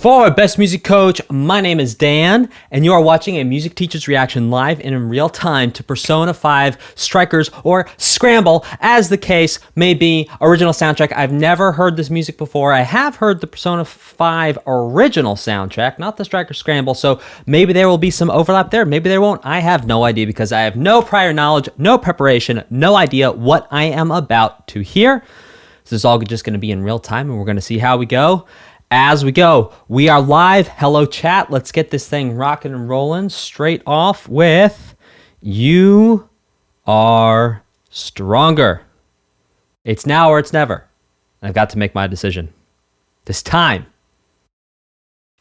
For Best Music Coach, my name is Dan, and you are watching a music teacher's reaction live and in real time to Persona 5 Strikers, or Scramble, as the case may be. Original soundtrack. I've never heard this music before. I have heard the Persona 5 original soundtrack, not the Striker Scramble, so maybe there will be some overlap there. Maybe there won't. I have no idea because I have no prior knowledge, no preparation, no idea what I am about to hear. This is all just going to be in real time, and we're going to see how we go. As we go, we are live. Hello, chat. Let's get this thing rocking and rolling straight off with You Are Stronger. It's now or it's never. I've got to make my decision. This time,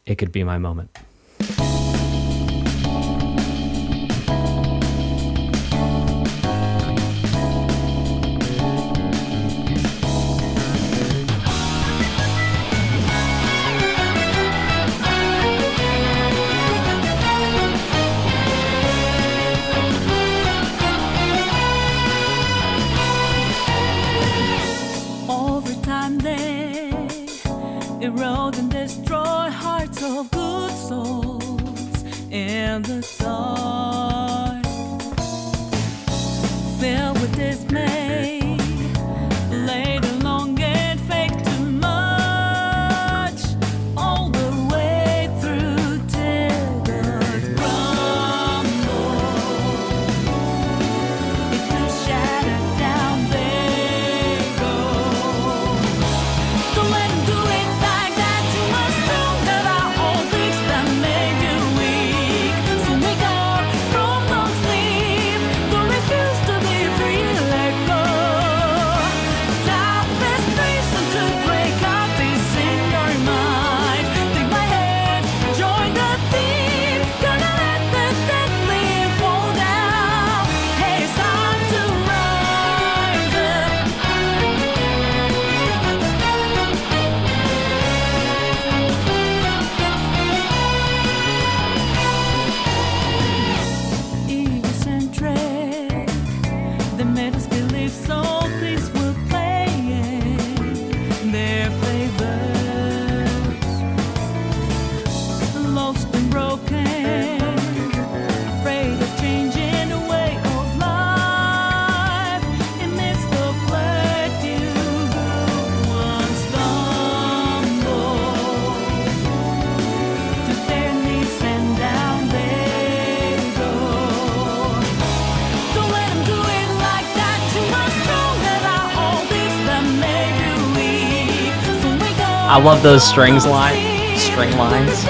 it could be my moment. Erode and destroy hearts of good souls in the dark, filled with dismay, laid along and fake too much, all the way through till the crumble, into shattered down they go. Don't let them do it. I love those string lines.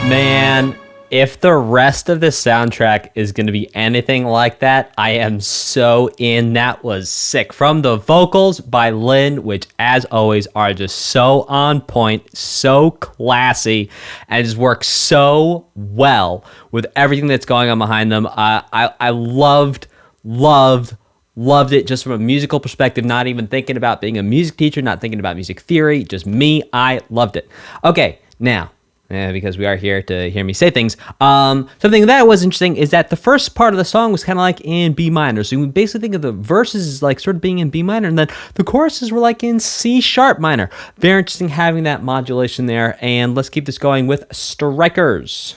Man, If the rest of the soundtrack is going to be anything like that, I am so in. That was sick. From the vocals by Lin, which as always are just so on point, so classy, and just works so well with everything that's going on behind them. I loved it just from a musical perspective, not even thinking about being a music teacher, not thinking about music theory, just me. I loved it. Okay, now, because we are here to hear me say things. Something that was interesting is that the first part of the song was kind of like in B minor. So you basically think of the verses as like sort of being in B minor, and then the choruses were like in C sharp minor. Very interesting having that modulation there. And let's keep this going with Strikers.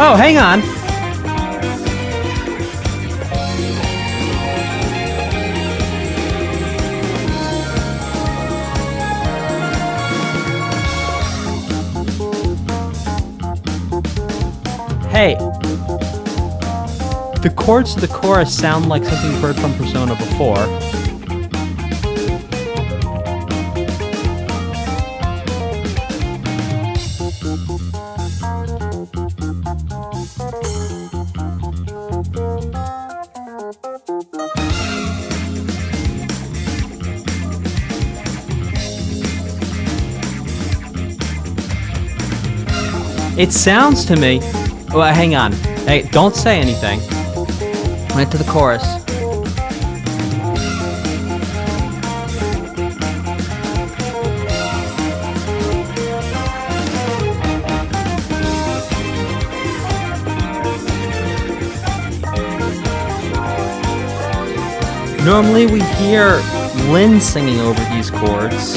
Oh, hang on. Hey, the chords to the chorus sound like something you've heard from Persona before. It sounds to me... Well, hang on. Hey, don't say anything. Went to the chorus. Normally we hear Lin singing over these chords.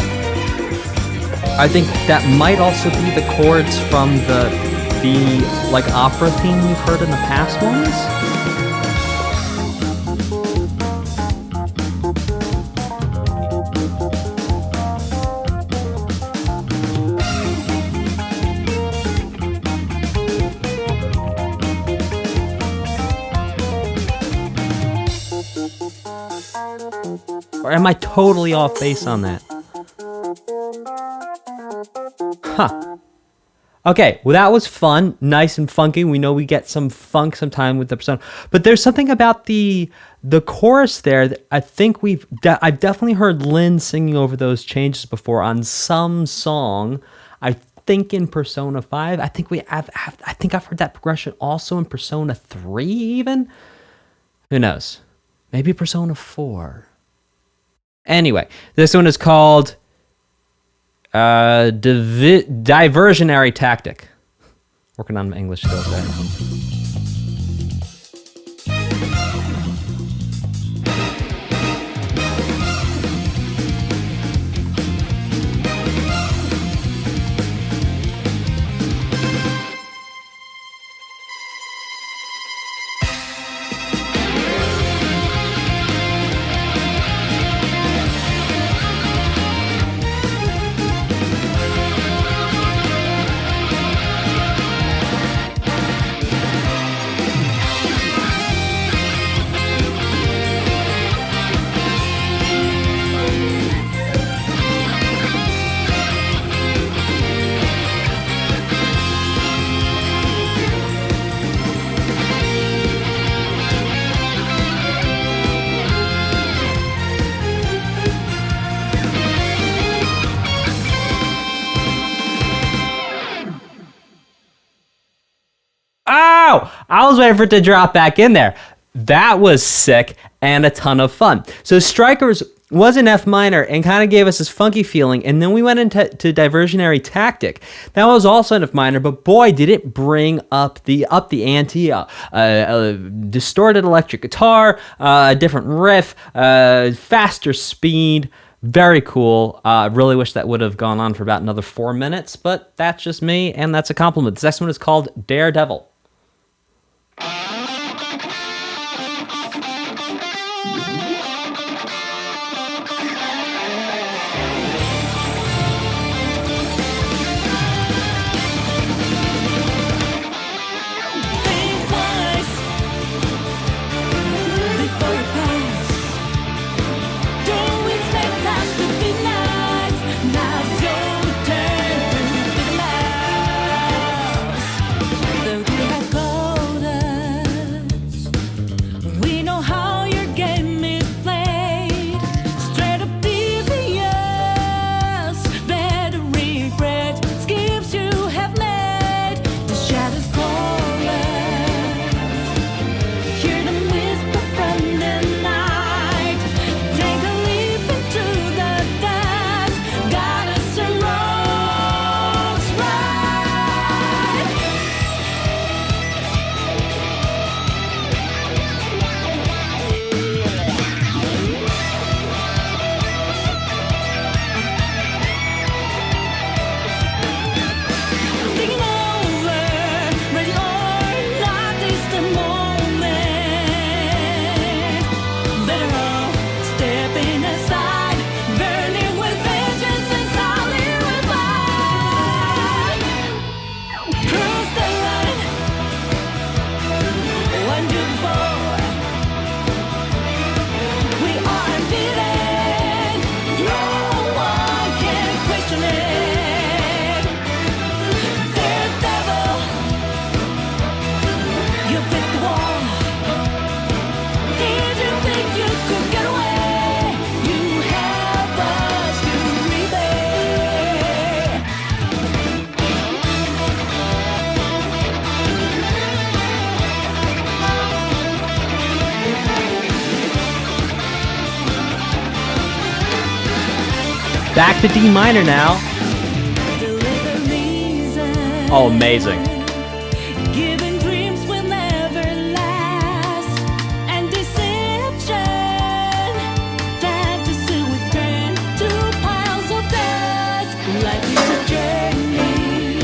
I think that might also be the chords from the like opera theme you've heard in the past ones. Or am I totally off base on that? Huh. Okay, well that was fun, nice and funky. We know we get some funk sometime with the Persona, but there's something about the chorus there that I think I've definitely heard Lin singing over those changes before on some song. I think in Persona 5. I think I've heard that progression also in Persona 3 even. Who knows? Maybe Persona 4. Anyway, this one is called Diversionary Tactic. Working on my English skills there. I was waiting for it to drop back in there. That was sick and a ton of fun. So Strikers was in F minor and kind of gave us this funky feeling. And then we went into Diversionary Tactic. That was also in F minor, but boy, did it bring up the ante. A distorted electric guitar, a different riff, faster speed. Very cool. Really wish that would have gone on for about another 4 minutes, but that's just me, and that's a compliment. This next one is called Daredevil. Think twice before you pass. Don't expect us to be nice. Now's your turn to be the last. Though you have called us, we know how your game is played. Straight up devious, better regret skips you have made. The shadows call us, hear them whisper from the night. Take a leap into the dance, got us a rose right. Thinking over, ready or not, is the moment. Better off stepping aside, burning with vengeance and solid revive. Cross the line, one, two, four. We are unbeaten, no one can question it. Daredevil, you picked the wall. Did you think you could get away? You have us to repay. Back to D minor now. Deliver reason. Oh, amazing. Giving dreams will never last, and deception. Fantasy will turn to piles of dust. Life is a journey.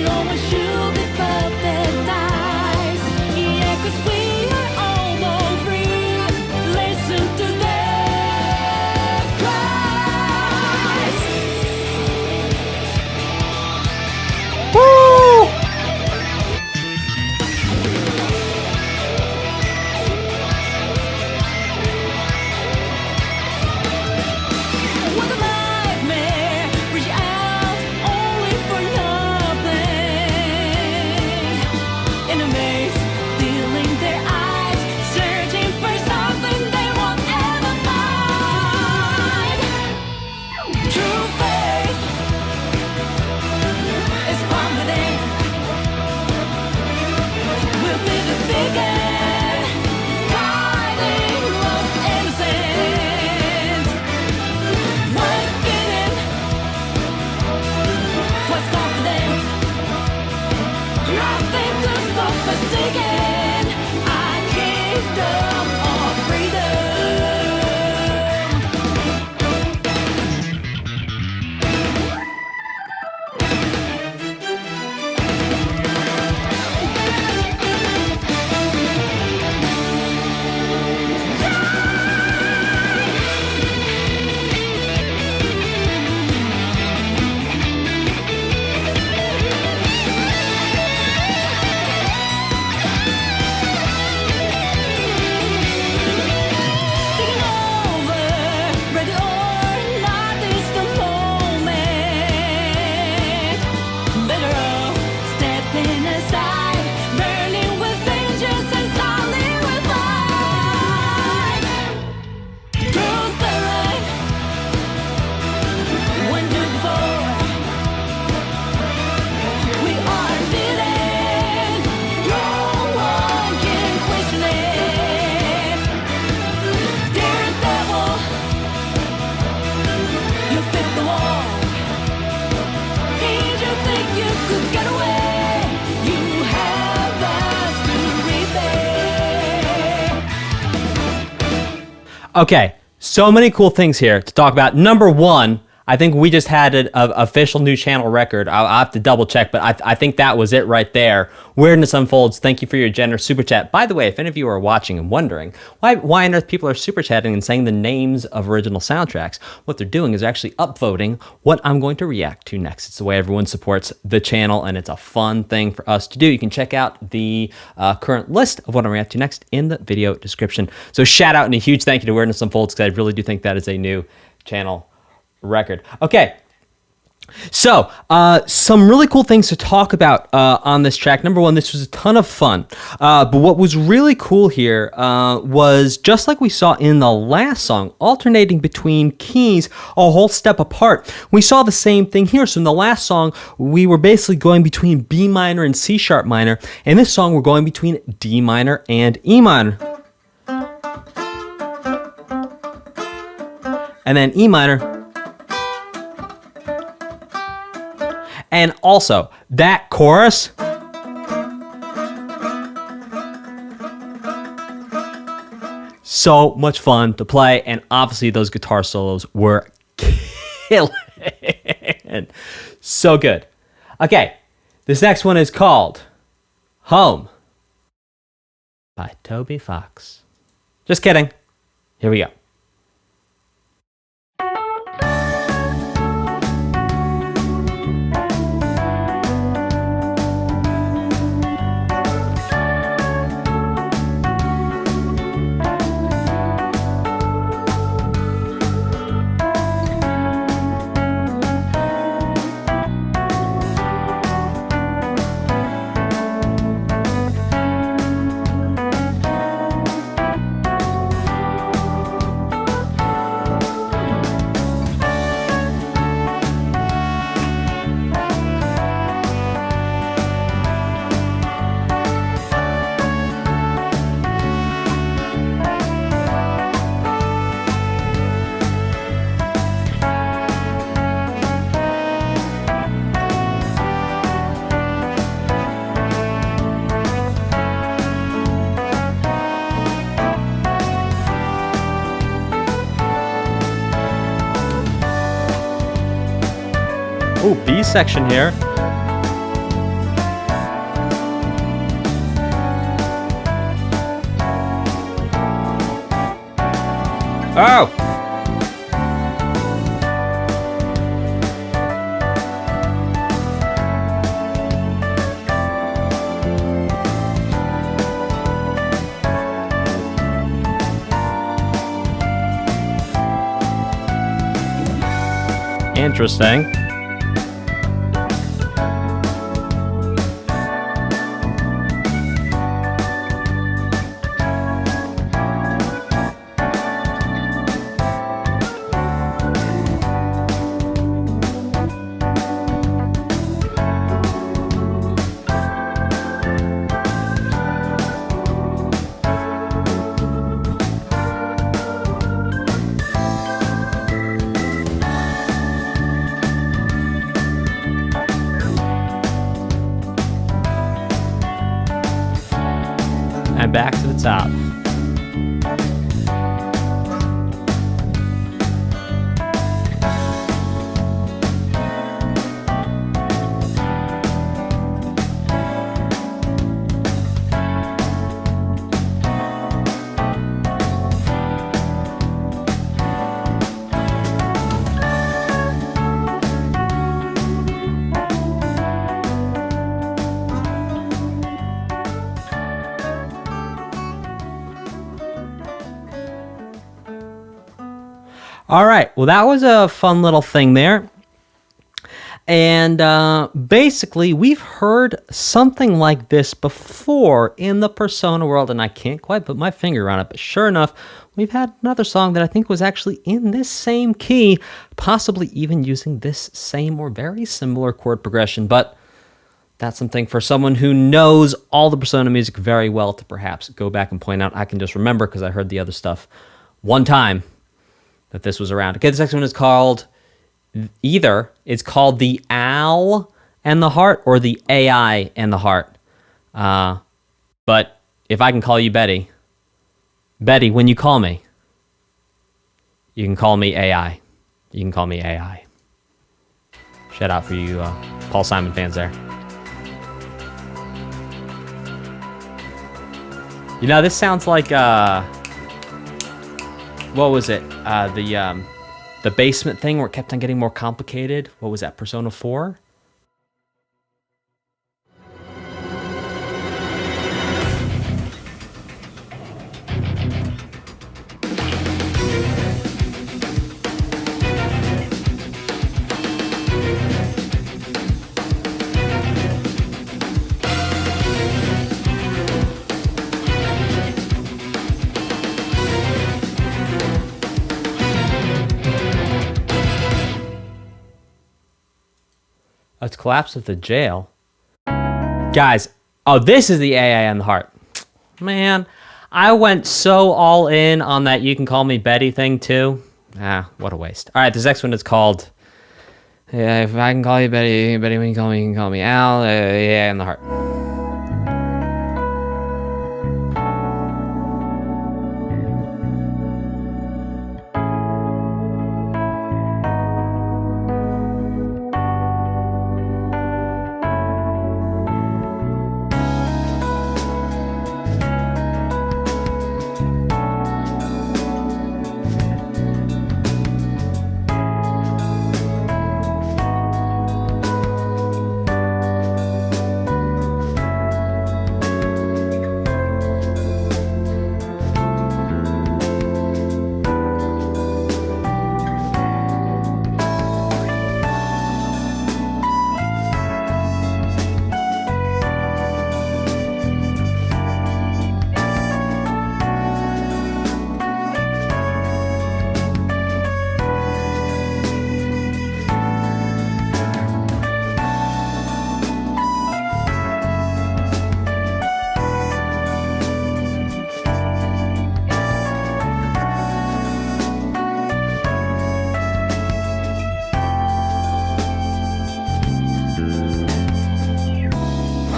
No one should be paradise. Yeah, 'cause we are almost free. Listen to their cries. Woo! Okay, so many cool things here to talk about. Number one, I think we just had an official new channel record. I'll have to double check, but I think that was it right there. Weirdness Unfolds, thank you for your generous super chat. By the way, if any of you are watching and wondering why on earth people are super chatting and saying the names of original soundtracks, what they're doing is actually upvoting what I'm going to react to next. It's the way everyone supports the channel, and it's a fun thing for us to do. You can check out the current list of what I'm reacting to next in the video description. So shout out and a huge thank you to Weirdness Unfolds, because I really do think that is a new channel record. Okay, so some really cool things to talk about on this track. Number one, this was a ton of fun, but what was really cool here was, just like we saw in the last song, alternating between keys a whole step apart. We saw the same thing here. So in the last song, we were basically going between B minor and C sharp minor. In this song, we're going between D minor and E minor. And then E minor. And also, that chorus, so much fun to play, and obviously those guitar solos were killing. So good. Okay, this next one is called Home by Toby Fox. Just kidding. Here we go. Ooh, B section here. Oh! Interesting. And back to the top. All right, well, that was a fun little thing there. And basically, we've heard something like this before in the Persona world, and I can't quite put my finger on it, but sure enough, we've had another song that I think was actually in this same key, possibly even using this same or very similar chord progression, but that's something for someone who knows all the Persona music very well to perhaps go back and point out. I can just remember, because I heard the other stuff one time, that this was around. Okay, this next one is called it's called the Owl and the Heart, or the AI and the Heart. But if I can call you Betty, when you call me, You can call me AI. You can call me AI. Shout out for you Paul Simon fans there. You know, this sounds like what was it? The basement thing where it kept on getting more complicated. What was that? Persona 4? Let's collapse at the jail. Guys, oh, this is the AA on the heart. Man, I went so all in on that you can call me Betty thing too. What a waste. All right, this next one is called, if I can call you Betty, when you can call me Al, AA on the heart.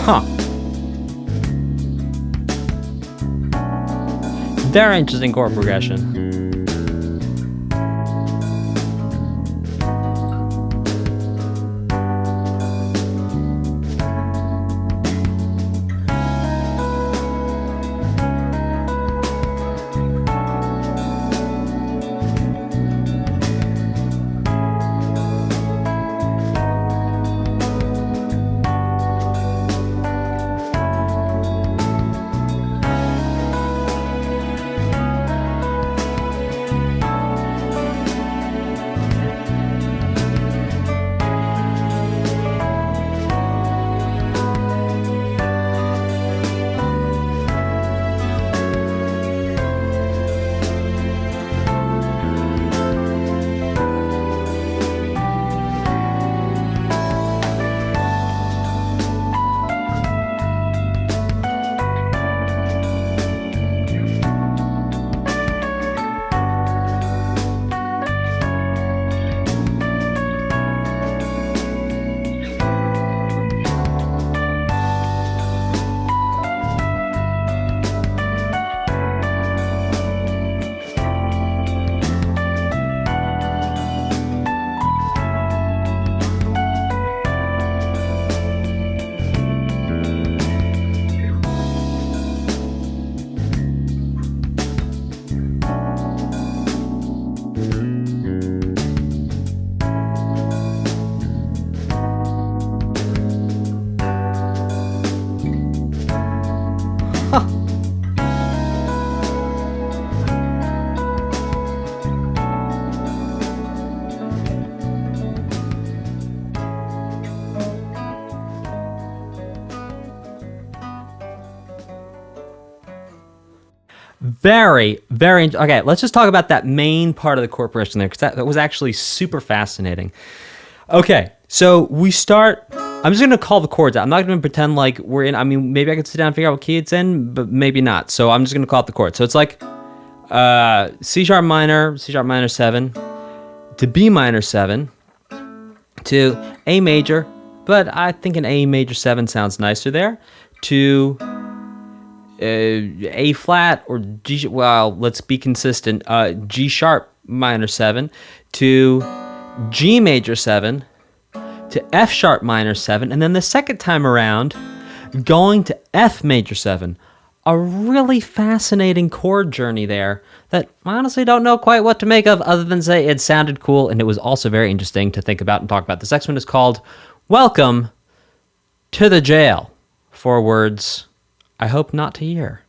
Huh. Very interesting chord progression. Very, very... Okay, let's just talk about that main part of the corporation there, because that was actually super fascinating. Okay, so we start... I'm just going to call the chords out. I'm not going to pretend like we're in... I mean, maybe I could sit down and figure out what key it's in, but maybe not. So I'm just going to call out the chords. So it's like C sharp minor 7, to B minor 7, to A major, but I think an A major 7 sounds nicer there, to... A flat or G, well, let's be consistent, G sharp minor 7 to G major 7 to F sharp minor 7, and then the second time around going to F major 7. A really fascinating chord journey there that I honestly don't know quite what to make of, other than say it sounded cool, and it was also very interesting to think about and talk about. This next one is called Welcome to the Jail. 4 words I hope not to hear.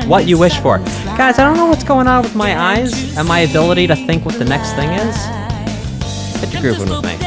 What you wish for. Guys, I don't know what's going on with my eyes and my ability to think what the next thing is. Hit your groove one with me.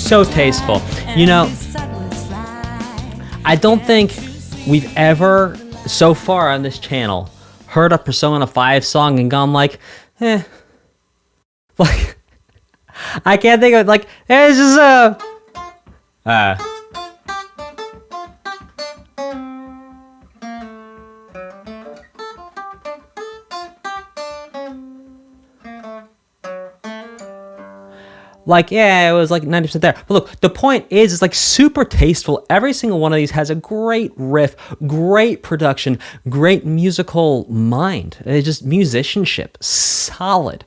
So tasteful. You know, I don't think we've ever, so far on this channel, heard a Persona 5 song and gone like, Like, I can't think of it, like, it's just like, yeah, it was like 90% there. But look, the point is, it's like super tasteful. Every single one of these has a great riff, great production, great musical mind. It's just musicianship. Solid.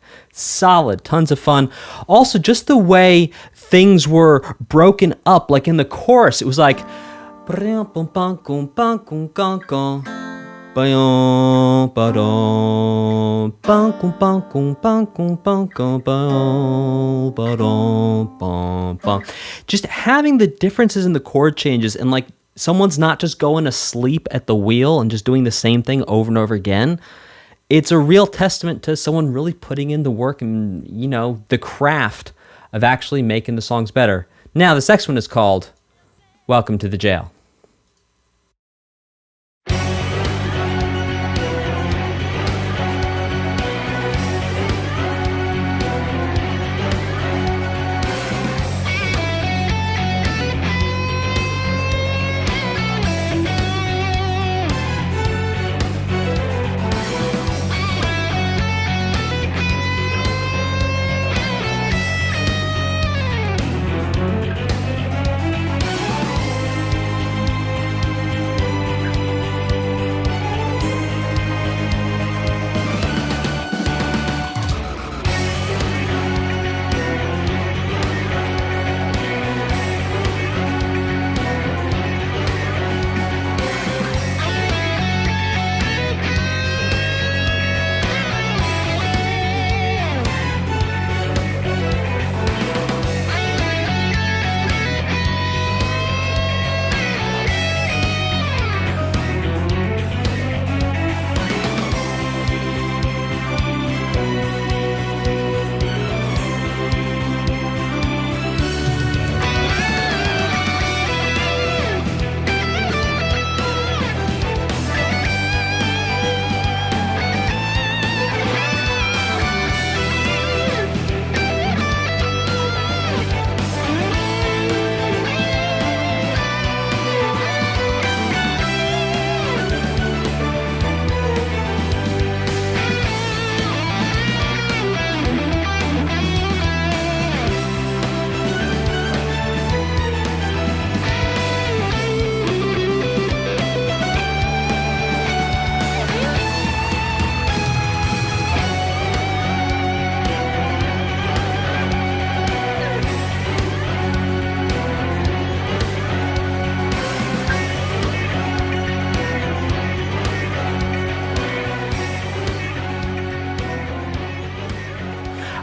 Tons of fun. Also, just the way things were broken up, like in the chorus, it was like, just having the differences in the chord changes, and like someone's not just going to sleep at the wheel and just doing the same thing over and over again. It's a real testament to someone really putting in the work and, you know, the craft of actually making the songs better. Now, this next one is called Welcome to the Jail.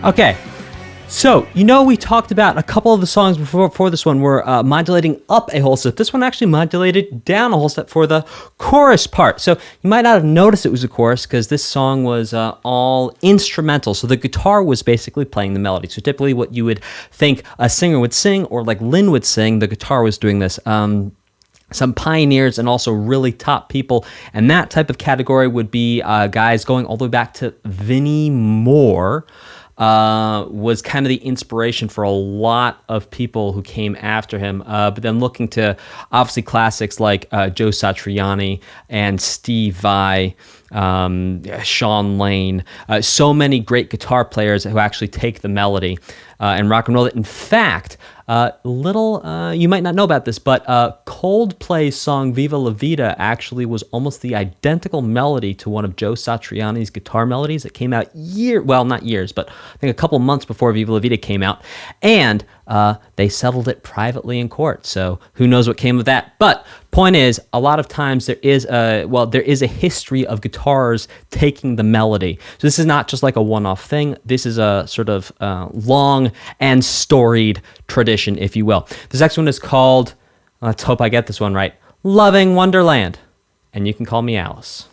Okay. So, we talked about a couple of the songs before this one were modulating up a whole step. This one actually modulated down a whole step for the chorus part. So, you might not have noticed it was a chorus because this song was all instrumental. So, the guitar was basically playing the melody. So, typically what you would think a singer would sing or like Lynn would sing, the guitar was doing this. Some pioneers and also really top people. And that type of category would be guys going all the way back to Vinnie Moore. Was kind of the inspiration for a lot of people who came after him. But then looking to obviously classics like Joe Satriani and Steve Vai, Sean Lane, so many great guitar players who actually take the melody and rock and roll it. In fact, you might not know about this, but Coldplay's song Viva La Vida actually was almost the identical melody to one of Joe Satriani's guitar melodies. It came out not years, but I think a couple months before Viva La Vida came out. And they settled it privately in court. So who knows what came of that. But point is, a lot of times there is a history of guitars taking the melody. So this is not just like a one-off thing. This is a sort of long and storied tradition, if you will. This next one is called, let's hope I get this one right, Loving Wonderland. And you can call me Alice.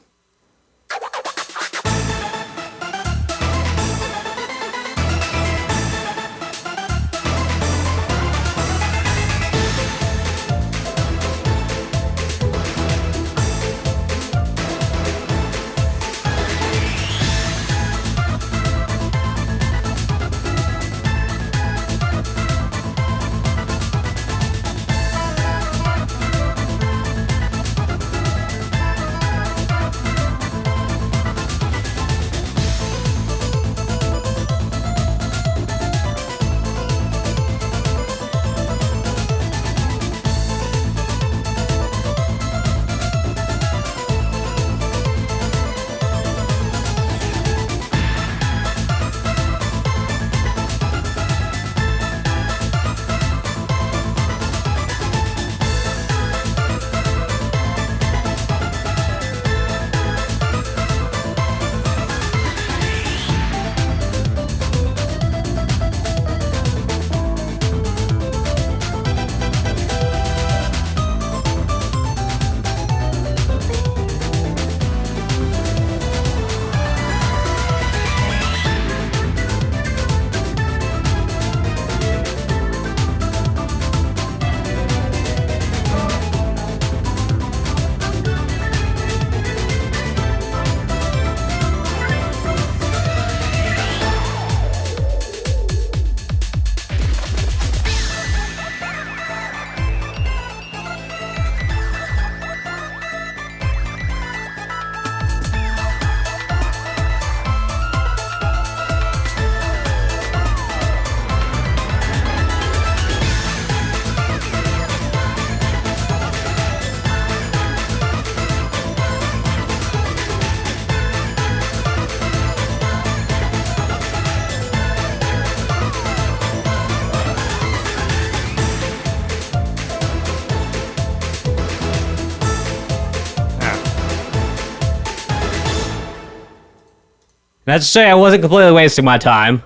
That's to say, I wasn't completely wasting my time.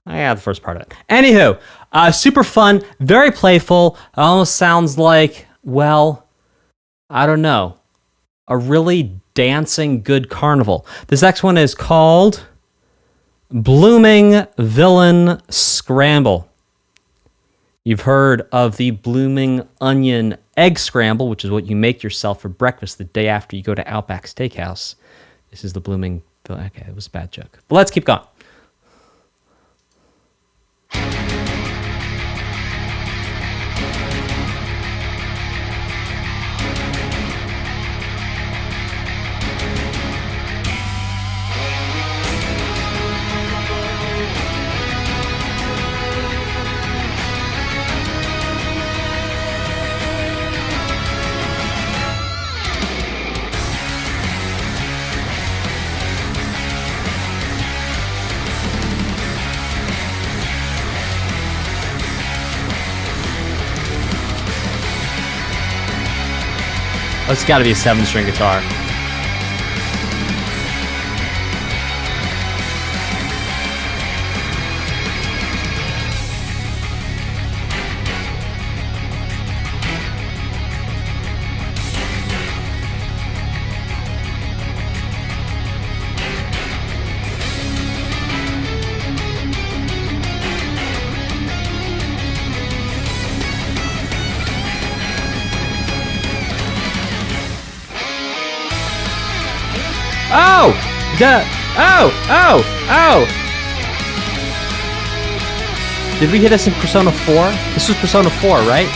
Yeah, the first part of it. Anywho, super fun, very playful. It almost sounds like, well, I don't know, a really dancing good carnival. This next one is called Blooming Villain Scramble. You've heard of the Blooming Onion Egg Scramble, which is what you make yourself for breakfast the day after you go to Outback Steakhouse. This is the Blooming... Okay, it was a bad joke. But let's keep going. Oh, it's got to be a 7-string guitar. Oh! Oh! Did we hit this in Persona 4? This was Persona 4, right?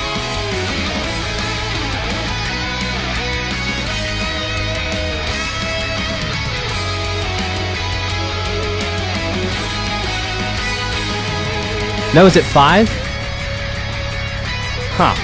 No, is it 5? Huh.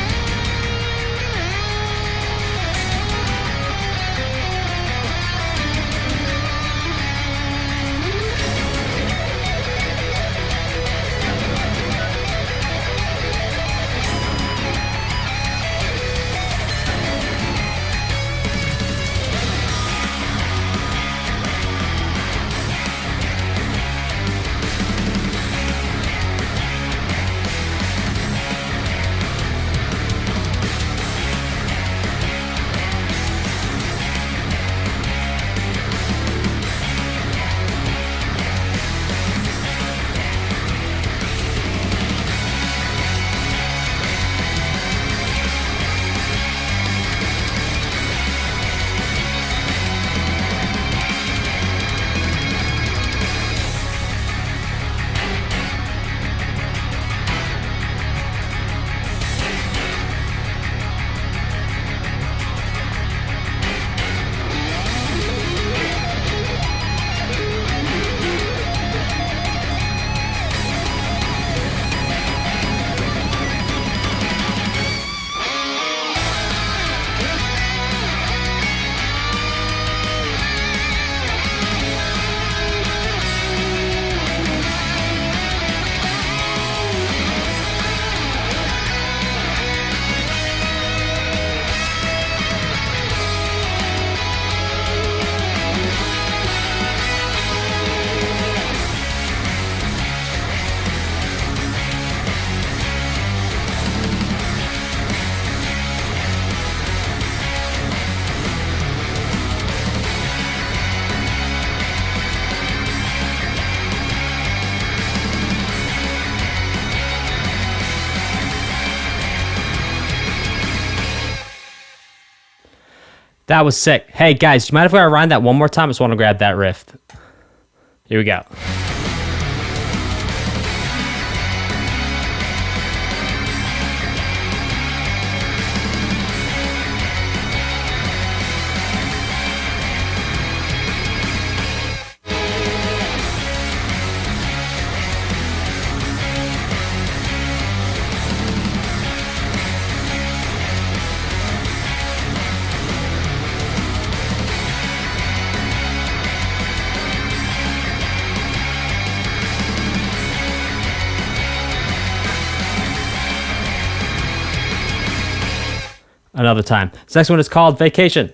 That was sick. Hey, guys, do you mind if I rewind that one more time? I just want to grab that riff. Here we go. Another time. This next one is called Vacation.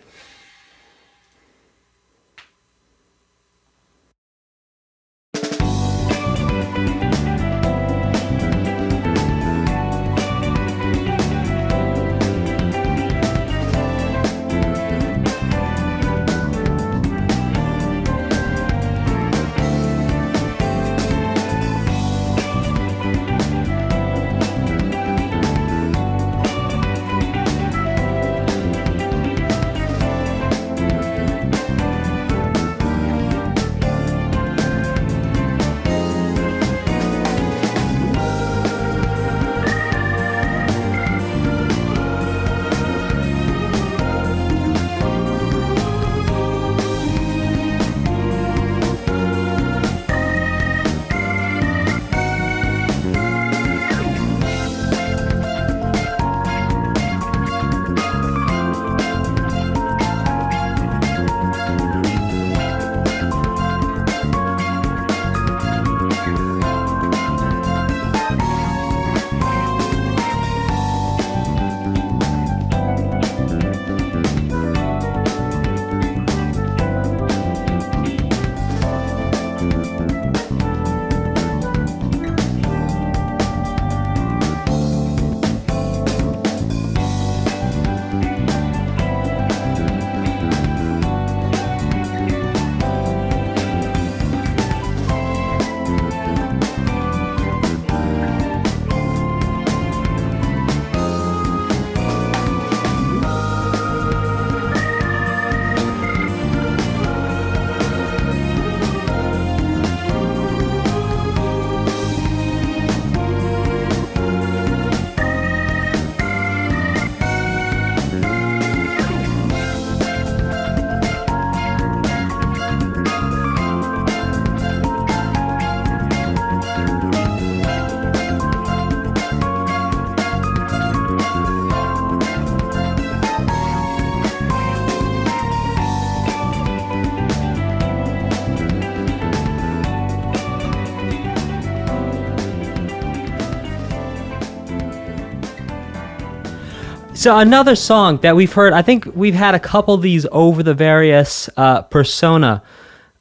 So another song that we've heard, I think we've had a couple of these over the various Persona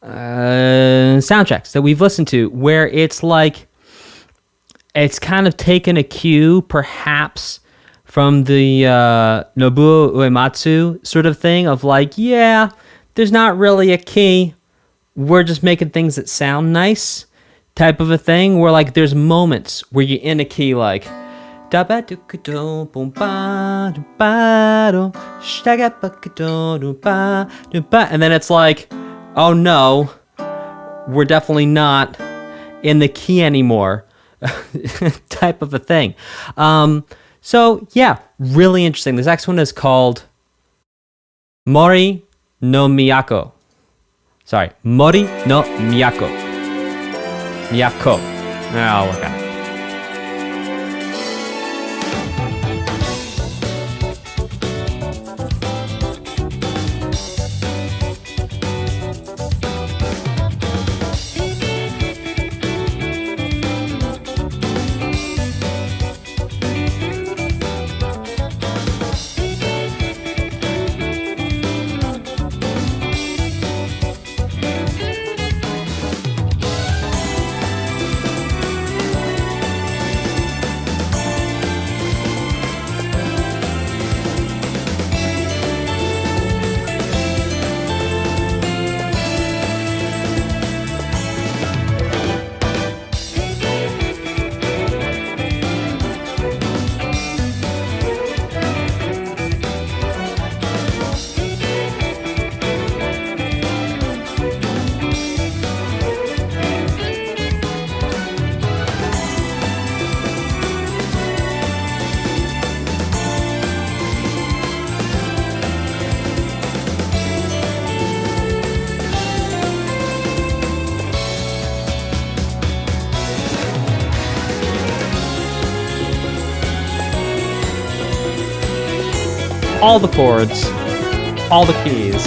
soundtracks that we've listened to, where it's like, it's kind of taken a cue, perhaps, from the Nobuo Uematsu sort of thing of like, yeah, there's not really a key. We're just making things that sound nice type of a thing, where like there's moments where you're in a key like, and then it's like, oh no, we're definitely not in the key anymore type of a thing. So yeah, really interesting. This next one is called Mori No Miyako. Sorry, Mori no Miyako. Miyako. I'll work on it. All the chords, all the keys.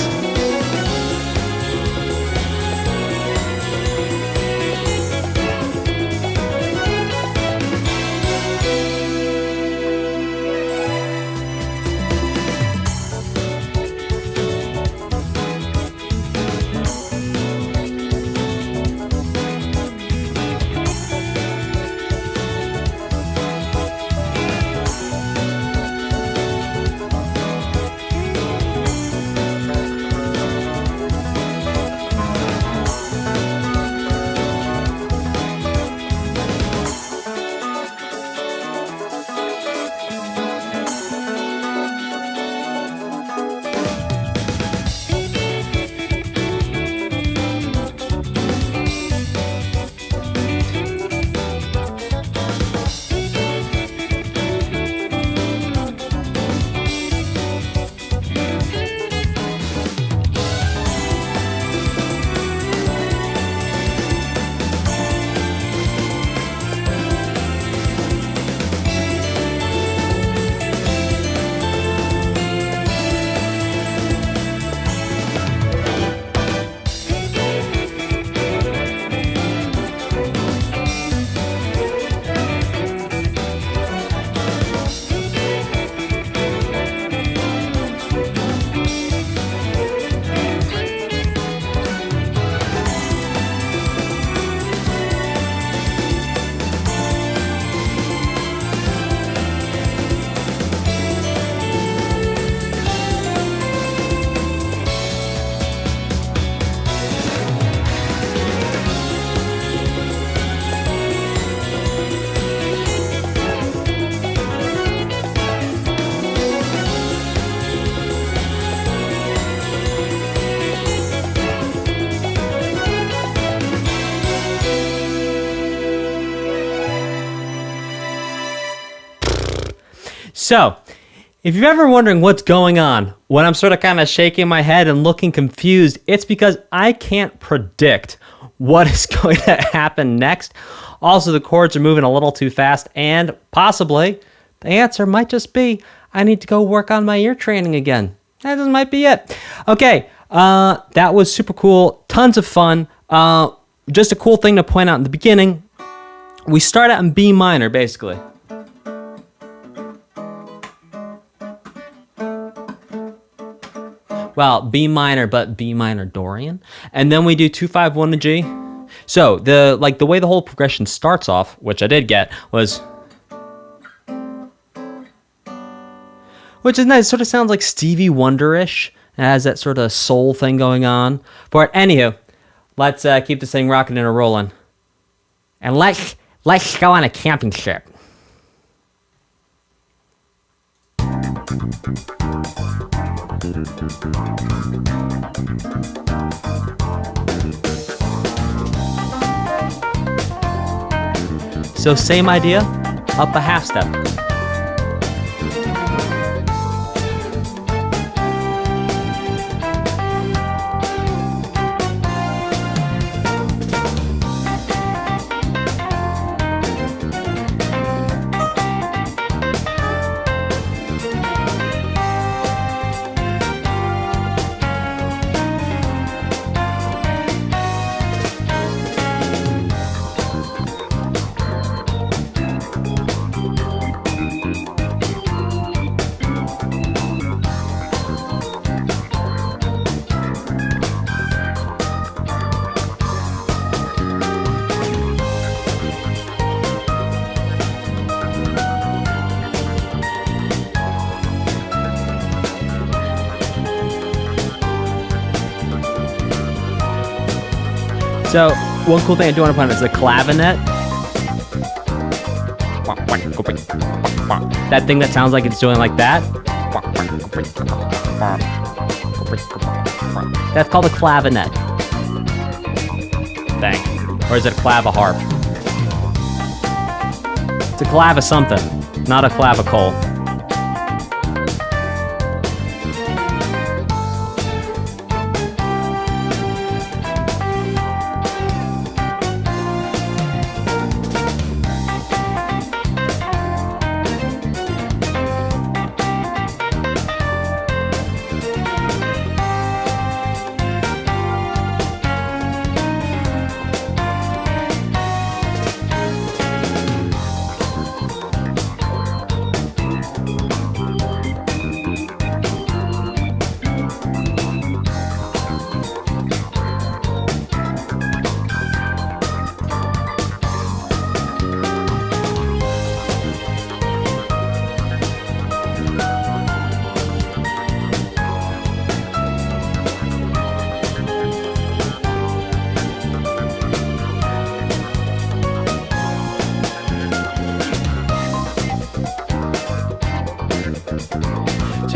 So, if you're ever wondering what's going on, when I'm sort of kind of shaking my head and looking confused, it's because I can't predict what is going to happen next. Also, the chords are moving a little too fast, and possibly the answer might just be I need to go work on my ear training again. That just might be it. Okay, that was super cool. Tons of fun. Just a cool thing to point out in the beginning. We start out in B minor, basically. Well, B minor, but B minor Dorian. And then we do 2-5-1 to G. So the way the whole progression starts off, which I did get, which is nice. It sort of sounds like Stevie Wonder-ish. It has that sort of soul thing going on. But anywho, let's keep this thing rocking and rolling. And let's go on a camping trip. So same idea, up a half step. So, one cool thing I do want to point out is the clavinet. That thing that sounds like it's doing like that. That's called a clavinet. Thing. Or is it a claviharp? It's a clav of something, not a clavicle.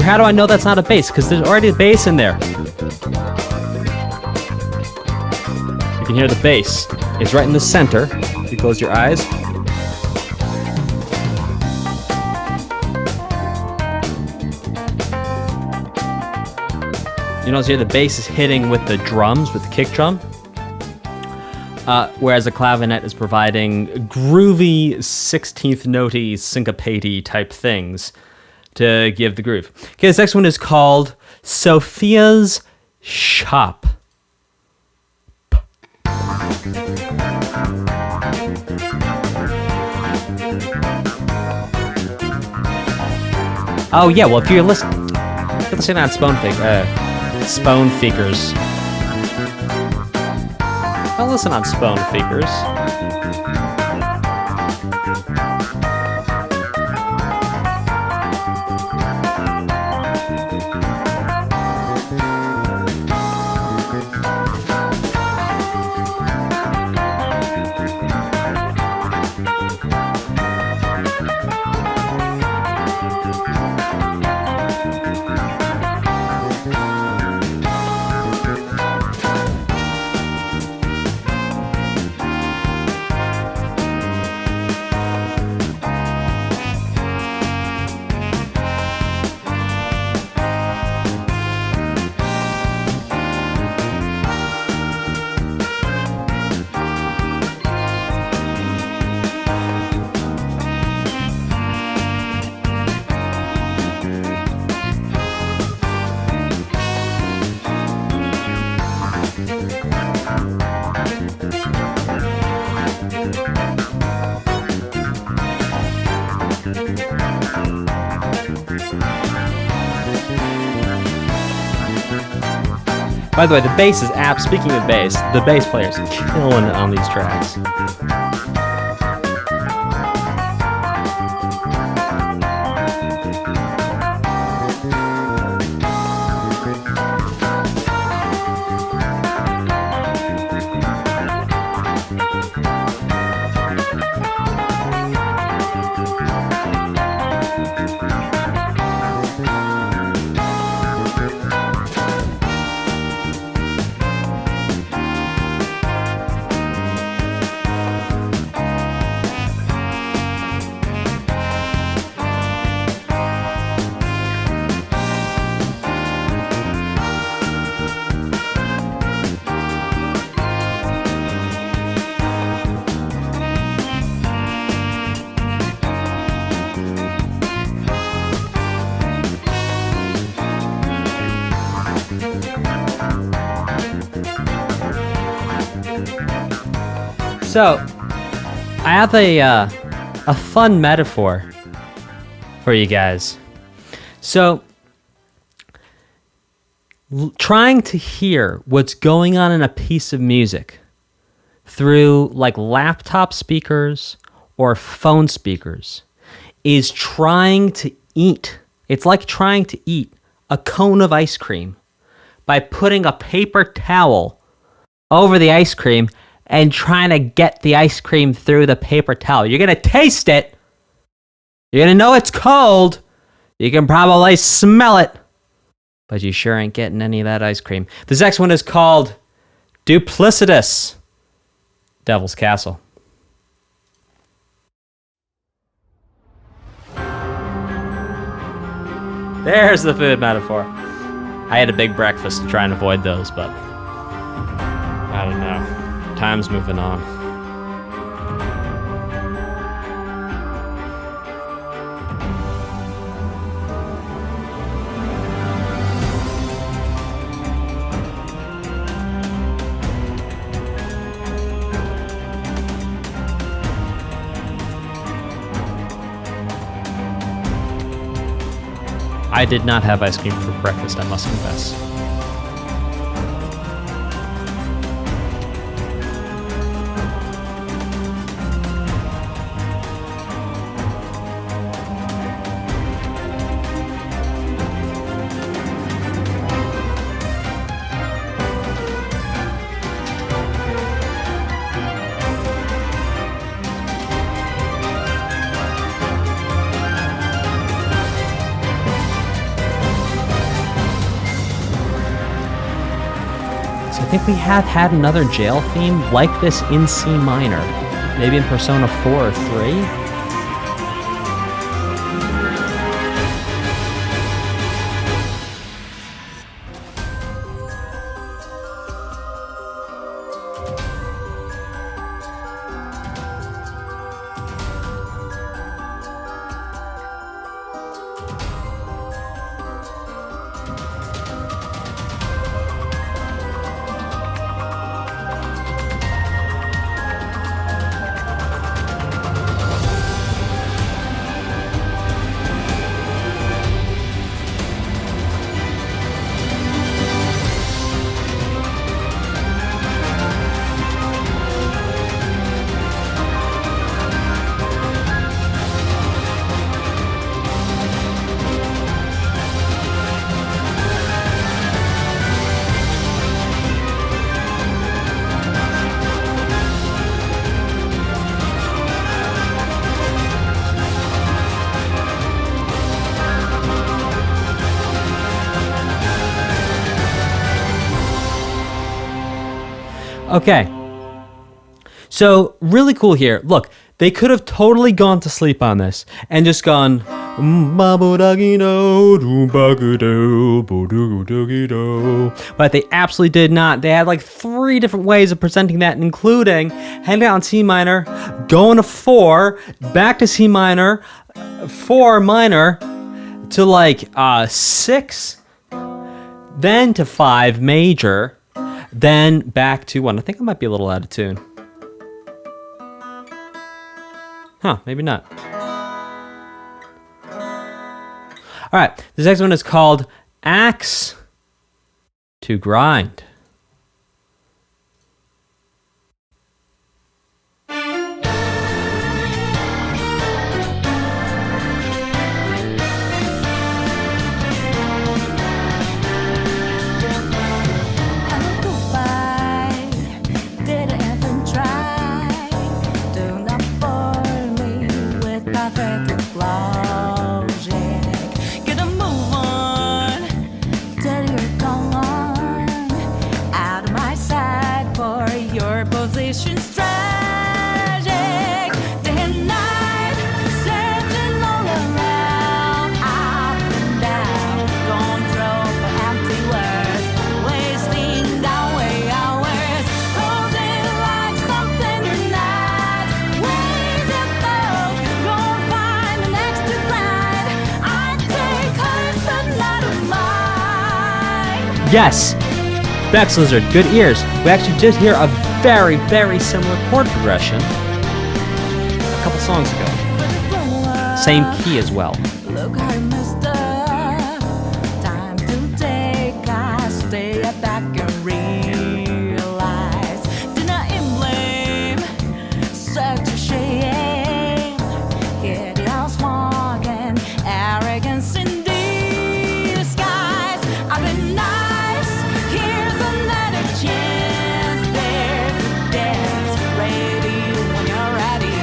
How do I know that's not a bass? Because there's already a bass in there. You can hear the bass. It's right in the center. If you close your eyes. You notice here the bass is hitting with the drums, with the kick drum. Whereas the clavinet is providing groovy 16th notey, syncopatey type things to give the groove. Okay, this next one is called Sophia's Shop. Oh yeah, well if you're listening on Spone Figures. I'll listen on Spone Figures. By the way, the bass is speaking of bass, the bass player's killing it on these tracks. So, I have a fun metaphor for you guys. So, trying to hear what's going on in a piece of music through like laptop speakers or phone speakers is trying to eat. It's like trying to eat a cone of ice cream by putting a paper towel over the ice cream and trying to get the ice cream through the paper towel. You're going to taste it. You're going to know it's cold. You can probably smell it. But you sure ain't getting any of that ice cream. This next one is called Duplicitous, Devil's Castle. There's the food metaphor. I had a big breakfast to try and avoid those, but I don't know. Time's moving on. I did not have ice cream for breakfast, I must confess. I think we have had another jail theme like this in C minor. Maybe in Persona 4 or 3? Okay, so really cool here. Look, they could have totally gone to sleep on this and just gone, but they absolutely did not. They had like 3 different ways of presenting that, including heading out in C minor, going to 4, back to C minor, 4 minor, to like 6, then to 5 major, then back to 1. I think I might be a little out of tune. Huh, maybe not. All right, this next one is called Axe to Grind. Yes, Bex Lizard, good ears. We actually did hear a very, very similar chord progression a couple songs ago. Same key as well. Look how you messed up. Time to take a step back and realize. Denying blame, such a shame. Here the outspoken arrogance in disguise. I've been nice. Here's another chance. There's a dance ready when you're ready.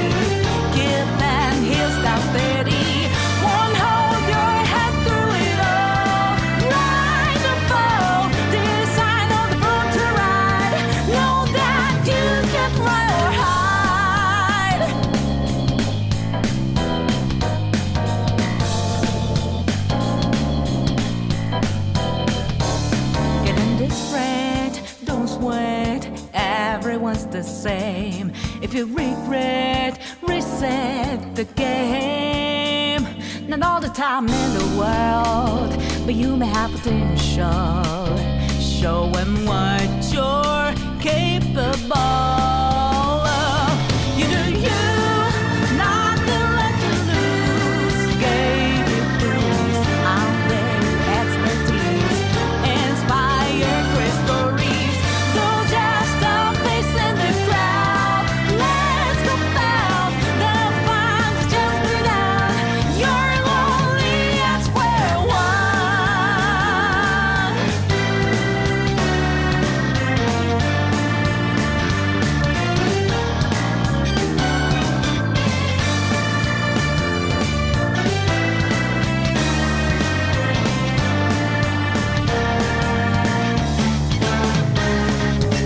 Give them heels down steady. Won't hold your head through it all. Ride the boat, design on the boat to ride. Know that you can run or hide. Getting desperate, don't sweat. Everyone's the same. If you regret, reset the game. Not all the time in the world, but you may have potential. Show 'em what you're capable of. You do you, nothing left to lose. Gave you boost out there, expertise. Inspire great stories. Don't just stop facing the crowd. Let's go out. The fun's just begun. You're lonely at square one.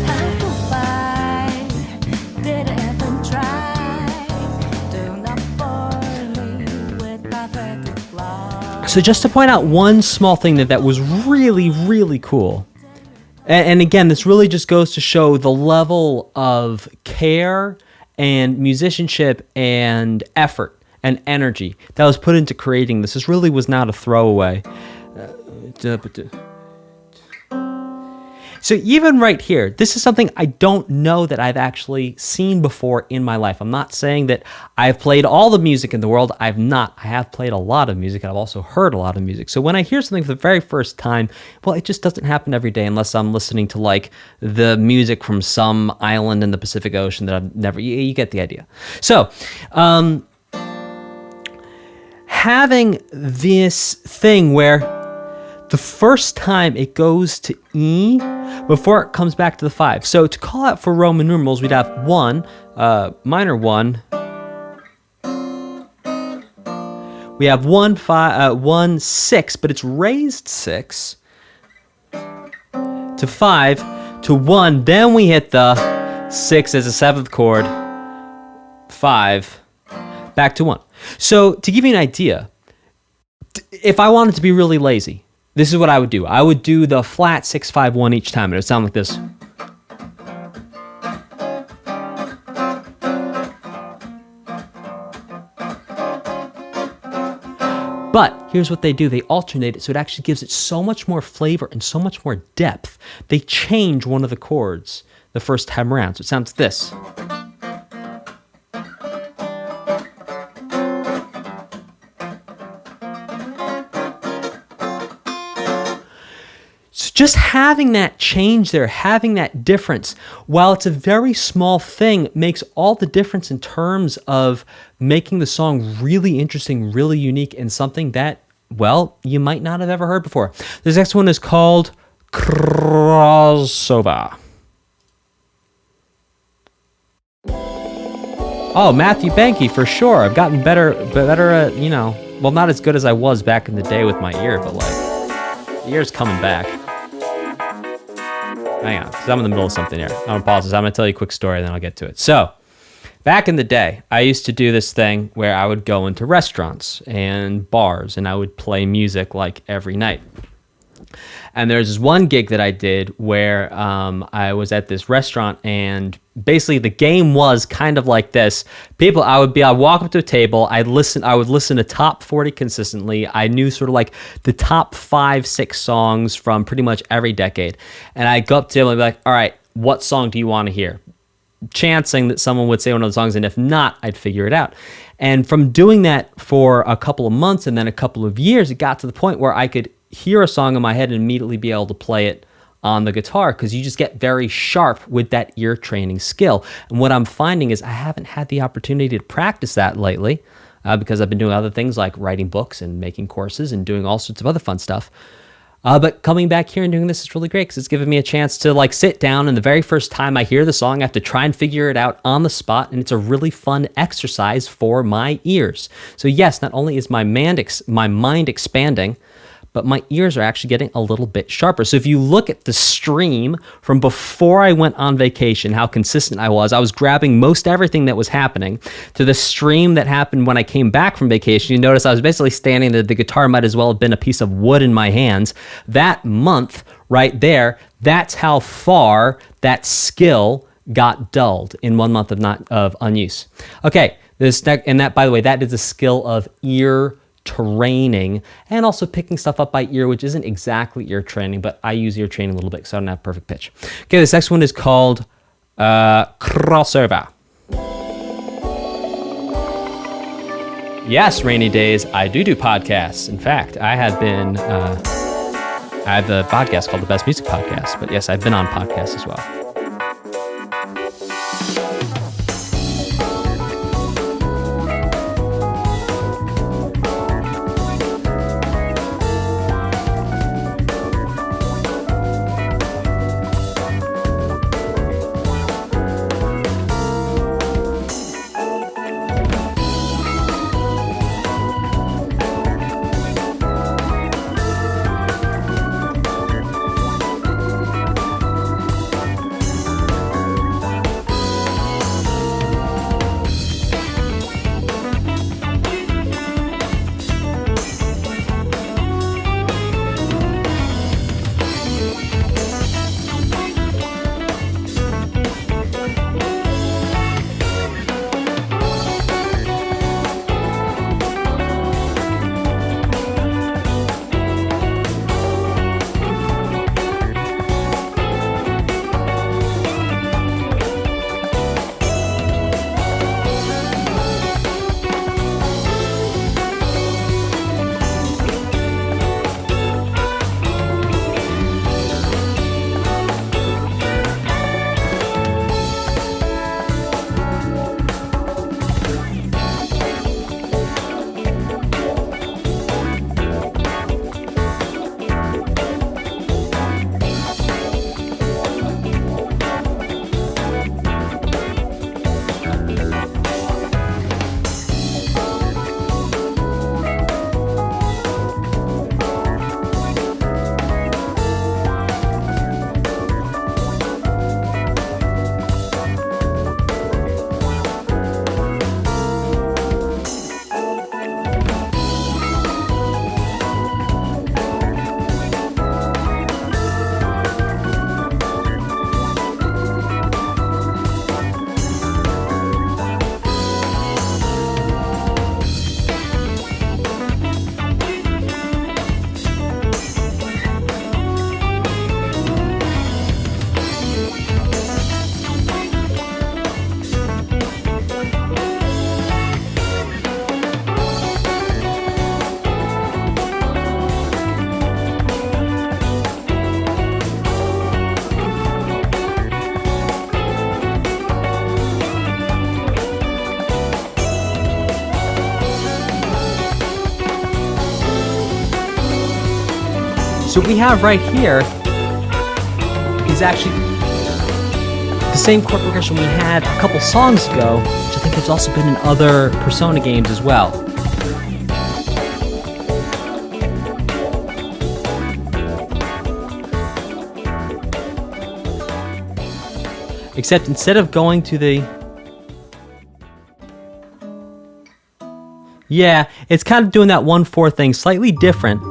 How to fight? Did I even try? Do not bore me with pathetic flaws. So just to point out one small thing that was really, really cool. And again, this really just goes to show the level of care and musicianship and effort and energy that was put into creating this. This really was not a throwaway. So even right here, this is something I don't know that I've actually seen before in my life. I'm not saying that I've played all the music in the world. I've not. I have played a lot of music, and I've also heard a lot of music. So when I hear something for the very first time, well, it just doesn't happen every day unless I'm listening to like the music from some island in the Pacific Ocean that I've never, you get the idea. So, having this thing where the first time it goes to E before it comes back to the 5. So to call out for Roman numerals, we'd have 1, minor 1. We have 1, 5, 1, 6, but it's raised 6 to 5 to 1. Then we hit the 6 as a 7th chord, 5, back to 1. So to give you an idea, if I wanted to be really lazy, this is what I would do. I would do the flat 6, 5, 1 each time. It would sound like this. But here's what they do. They alternate it, so it actually gives it so much more flavor and so much more depth. They change one of the chords the first time around. So it sounds like this. Just having that change there, having that difference, while it's a very small thing, makes all the difference in terms of making the song really interesting, really unique, and something that, well, you might not have ever heard before. This next one is called Crossover. Oh, Matthew Banky, for sure. I've gotten better at, well, not as good as I was back in the day with my ear, but like, the ear's coming back. Hang on, because I'm in the middle of something here. I'm going to pause this. I'm going to tell you a quick story, then I'll get to it. So, back in the day, I used to do this thing where I would go into restaurants and bars, and I would play music like every night. And there's this one gig that I did where I was at this restaurant, and basically the game was kind of like this. I'd walk up to a table, I would listen to top 40 consistently. I knew sort of like the top 5-6 songs from pretty much every decade. And I'd go up to the table and be like, all right, what song do you want to hear? Chancing that someone would say one of the songs, and if not, I'd figure it out. And from doing that for a couple of months and then a couple of years, it got to the point where I could hear a song in my head and immediately be able to play it on the guitar, because you just get very sharp with that ear training skill. And what I'm finding is I haven't had the opportunity to practice that lately because I've been doing other things like writing books and making courses and doing all sorts of other fun stuff. But coming back here and doing this is really great because it's given me a chance to like sit down, and the very first time I hear the song, I have to try and figure it out on the spot, and it's a really fun exercise for my ears. So yes, not only is my mind expanding, but my ears are actually getting a little bit sharper. So if you look at the stream from before I went on vacation, how consistent I was grabbing most everything that was happening, to the stream that happened when I came back from vacation. You notice I was basically standing there. The guitar might as well have been a piece of wood in my hands. That month right there, that's how far that skill got dulled in 1 month of unuse. Okay, and that, by the way, that is a skill of ear training, and also picking stuff up by ear, which isn't exactly ear training, but I use ear training a little bit because I don't have perfect pitch. Okay, this next one is called Crossover. Yes, rainy days, I do podcasts. In fact, I have a podcast called The Best Music Podcast, but yes, I've been on podcasts as well. So what we have right here is actually the same chord progression we had a couple songs ago, which I think has also been in other Persona games as well. Except instead of going to the... Yeah, it's kind of doing that 1/4 thing, slightly different.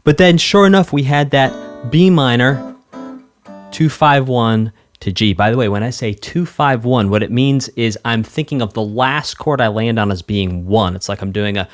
But then, sure enough, we had that B minor, 2-5-1 to G. By the way, when I say 2-5-1, what it means is I'm thinking of the last chord I land on as being 1. It's like I'm doing a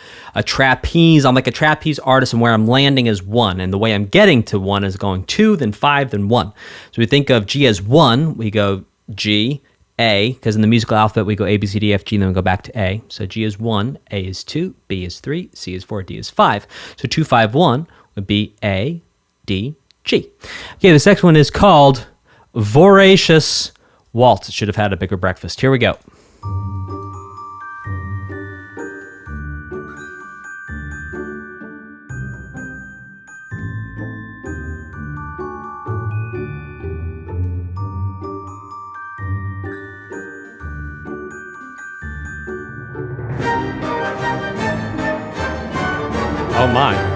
trapeze. I'm like a trapeze artist, and where I'm landing is 1. And the way I'm getting to 1 is going 2, then 5, then 1. So we think of G as 1. We go G, A, because in the musical alphabet we go A, B, C, D, F, G, and then we go back to A. So G is 1, A is 2, B is 3, C is 4, D is 5. So 2-5-1 would be A, D, G. Okay, this next one is called Voracious Waltz. It should have had a bigger breakfast. Here we go. Oh my.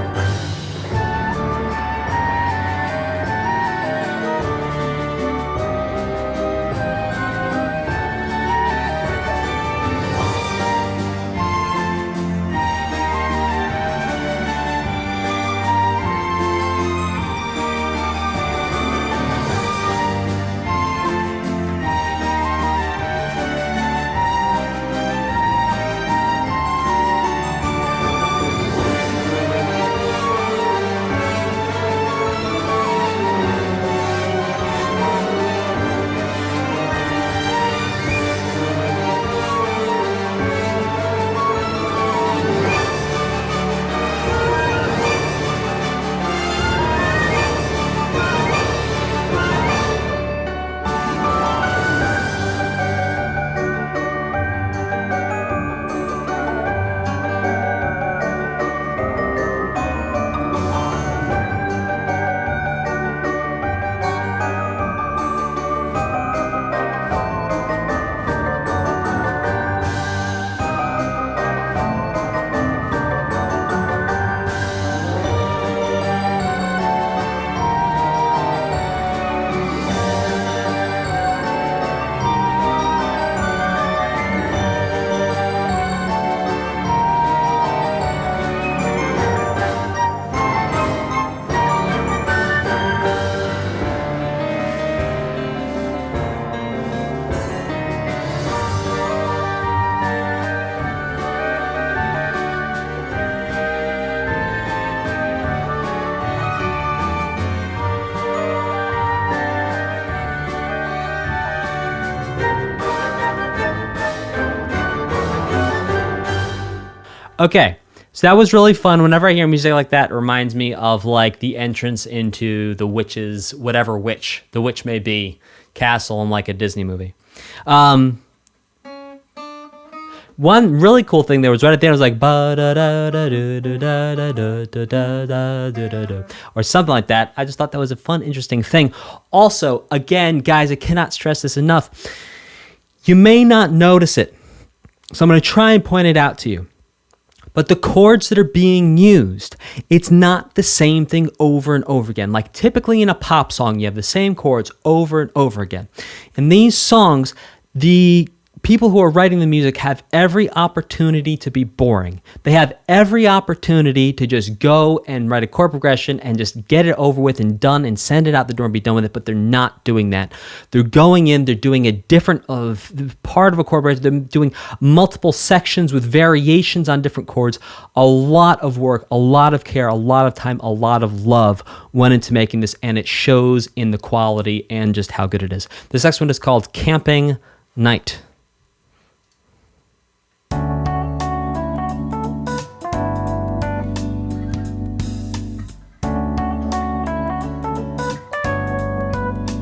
Okay, so that was really fun. Whenever I hear music like that, it reminds me of like the entrance into the witch's, whatever witch, the witch may be, castle in like a Disney movie. One really cool thing there was right at the end, it was like or something like that. I just thought that was a fun, interesting thing. Also, again, guys, I cannot stress this enough. You may not notice it, so I'm going to try and point it out to you. But the chords that are being used, it's not the same thing over and over again. Like typically in a pop song, you have the same chords over and over again. In these songs, the people who are writing the music have every opportunity to be boring. They have every opportunity to just go and write a chord progression and just get it over with and done and send it out the door and be done with it, but they're not doing that. They're going in, they're doing a different part of a chord progression, they're doing multiple sections with variations on different chords. A lot of work, a lot of care, a lot of time, a lot of love went into making this, and it shows in the quality and just how good it is. This next one is called Camping Night.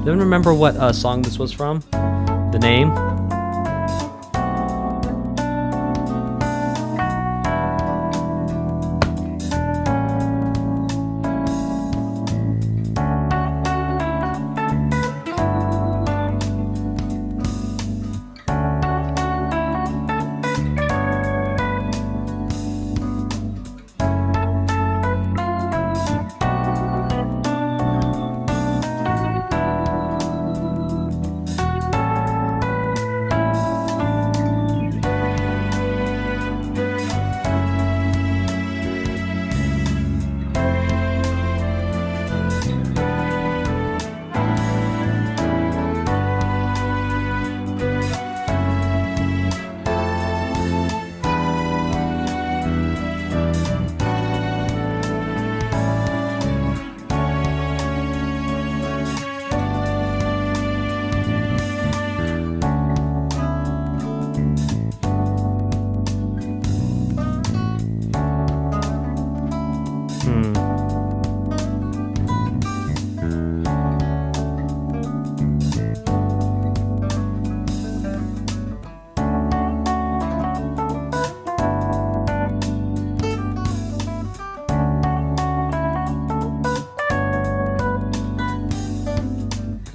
Do you remember what song this was from? The name?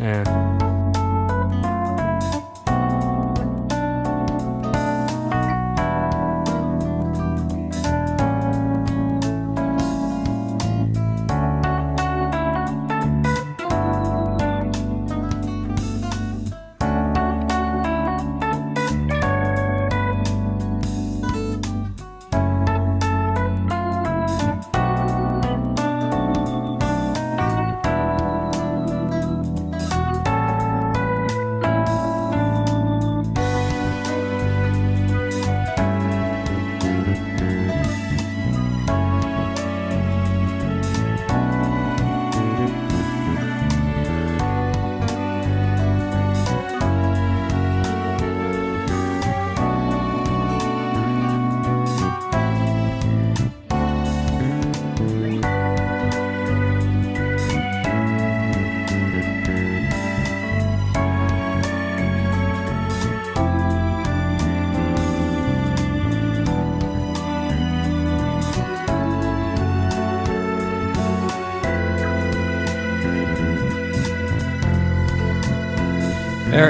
Yeah.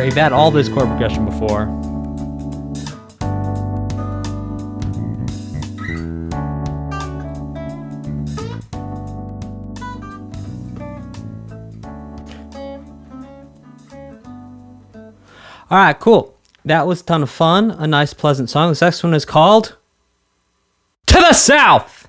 You've had all this chord progression before. All right, cool. That was a ton of fun. A nice, pleasant song. This next one is called To the South.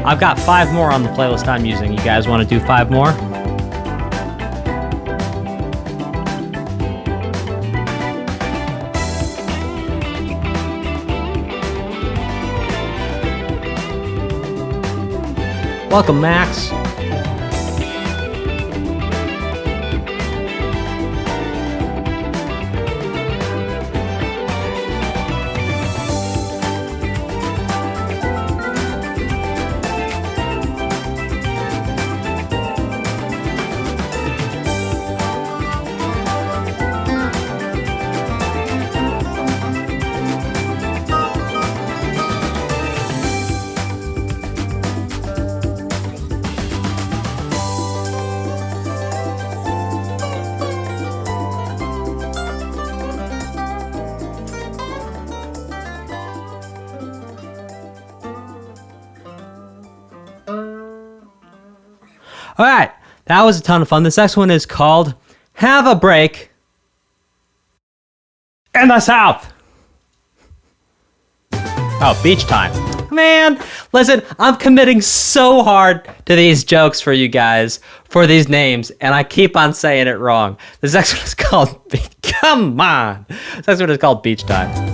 I've got 5 more on the playlist I'm using. You guys want to do 5 more? Welcome, Max. All right, that was a ton of fun. This next one is called Have a Break in the South. Oh, beach time. Man, listen, I'm committing so hard to these jokes for you guys, for these names, and I keep on saying it wrong. This next one is called, come on. This next one is called Beach Time.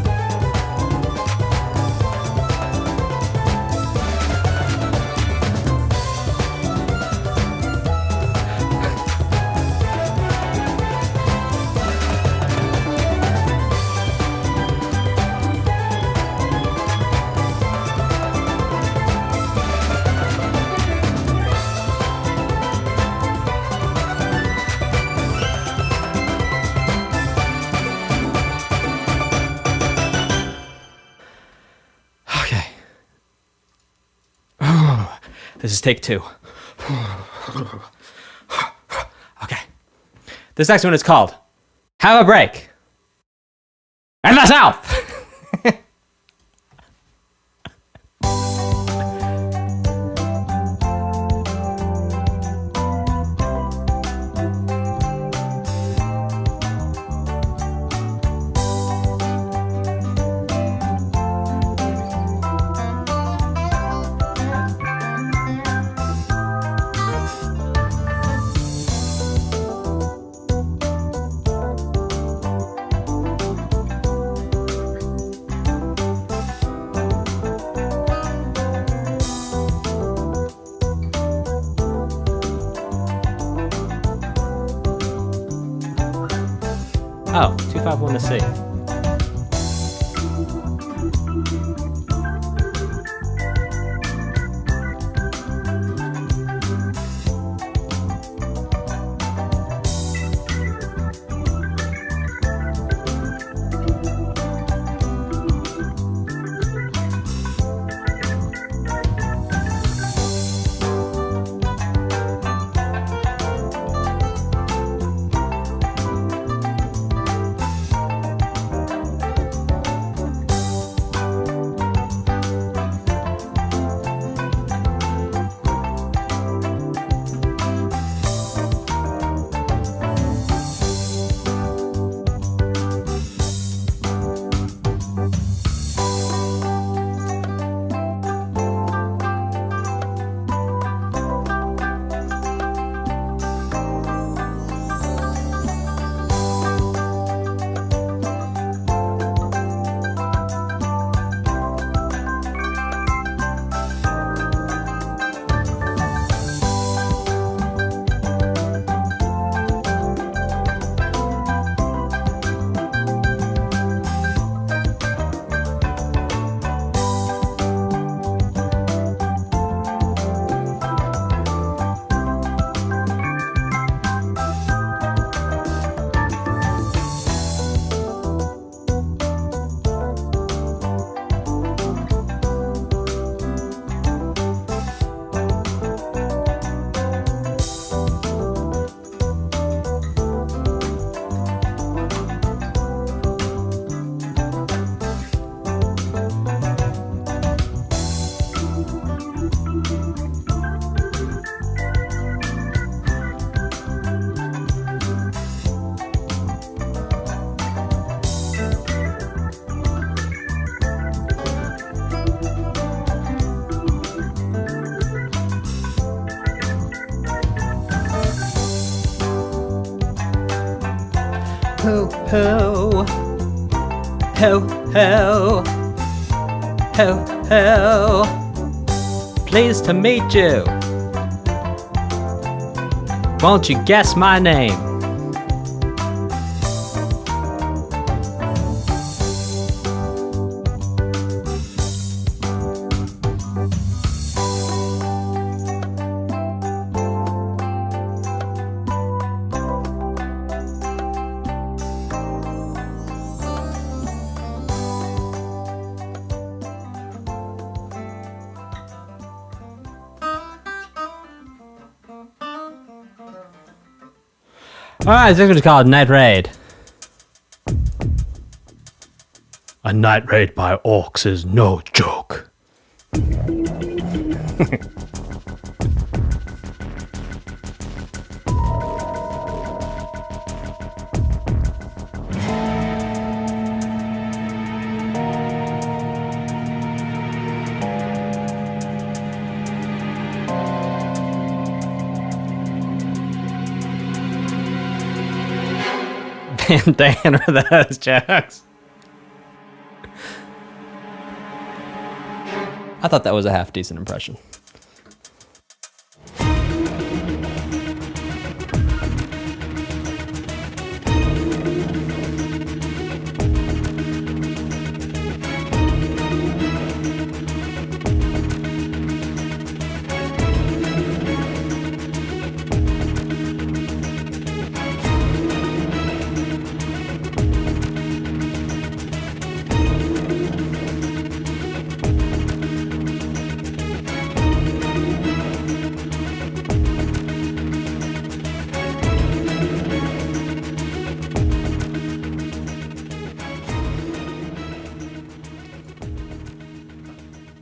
This is take 2. Okay. This next one is called Have a Break. And the South! Oh, 251 to C. Ho, ho. Ho, ho. Ho, ho. Pleased to meet you. Won't you guess my name? Alright, this one's called Night Raid. A night raid by orcs is no joke. Dan are those jokes? I thought that was a half decent impression.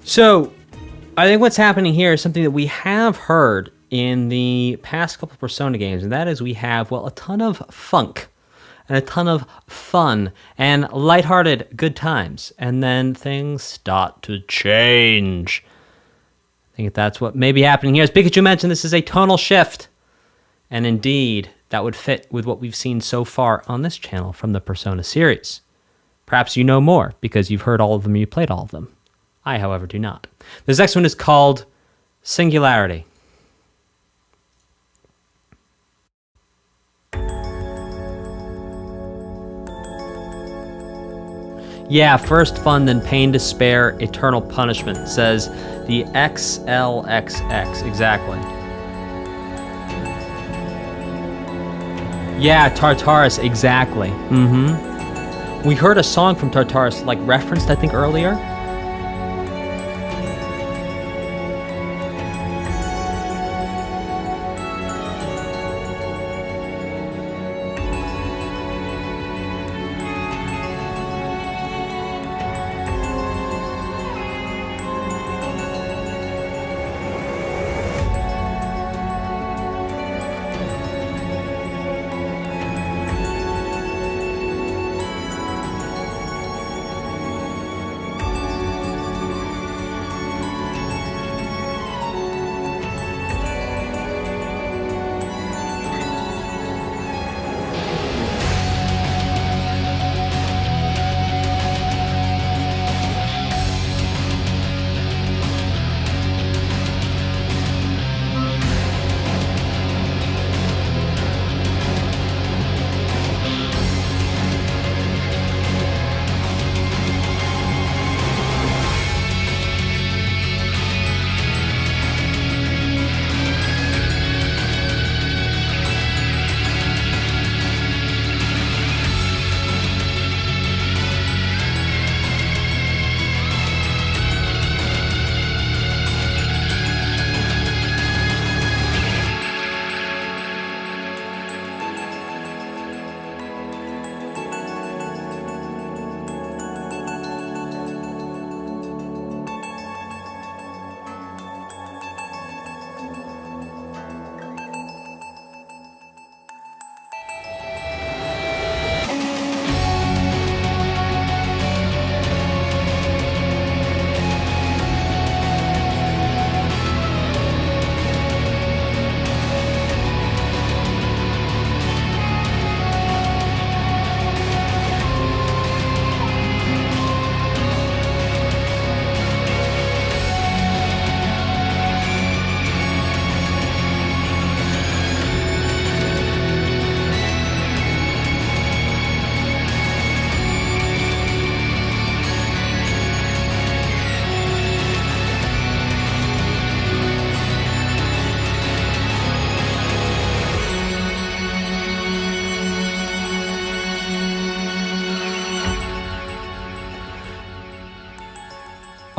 So, I think what's happening here is something that we have heard in the past couple Persona games, and that is we have, well, a ton of funk and a ton of fun and lighthearted good times, and then things start to change. I think that's what may be happening here. As Pikachu mentioned, this is a tonal shift, and indeed, that would fit with what we've seen so far on this channel from the Persona series. Perhaps you know more because you've heard all of them, you played all of them. I, however, do not. This next one is called Singularity. Yeah, first fun, then pain, despair, eternal punishment, says the XLXX. Exactly. Yeah, Tartarus, exactly. We heard a song from Tartarus, like referenced, I think, earlier.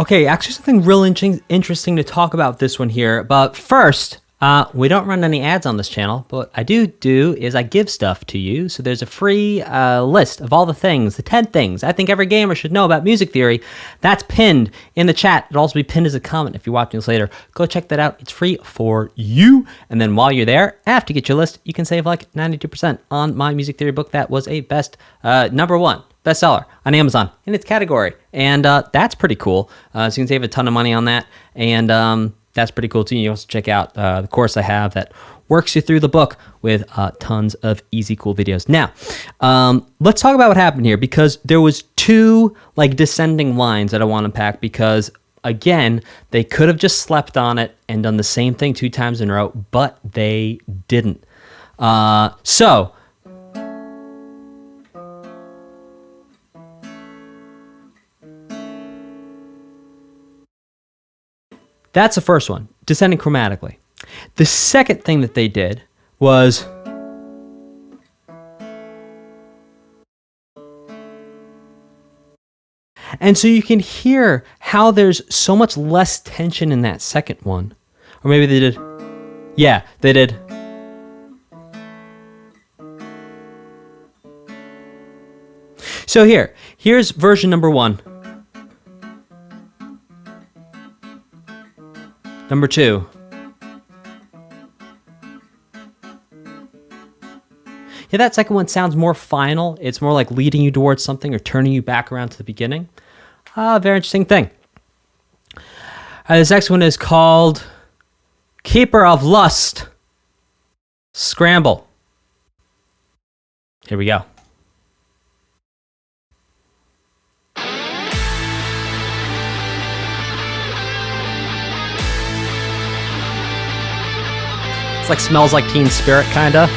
Okay, actually something real interesting to talk about this one here. But first, we don't run any ads on this channel, but what I do is I give stuff to you. So there's a free list of all the things, the 10 things I think every gamer should know about music theory. That's pinned in the chat. It'll also be pinned as a comment if you're watching this later. Go check that out. It's free for you. And then while you're there, after you get your list, you can save like 92% on my music theory book that was a #1 bestseller on Amazon in its category. And that's pretty cool. So you can save a ton of money on that. And that's pretty cool too. You also check out the course I have that works you through the book with tons of easy, cool videos. Now, let's talk about what happened here, because there was two like descending lines that I want to unpack, because again, they could have just slept on it and done the same thing 2 times in a row, but they didn't. So that's the first one, descending chromatically. The second thing that they did was and so you can hear how there's so much less tension in that second one. Or maybe they did. Yeah, they did. So here's version number 1. Number 2. Yeah, that second one sounds more final. It's more like leading you towards something or turning you back around to the beginning. Very interesting thing. This next one is called Keeper of Lust. Scramble. Here we go. It's like Smells Like Teen Spirit, kinda.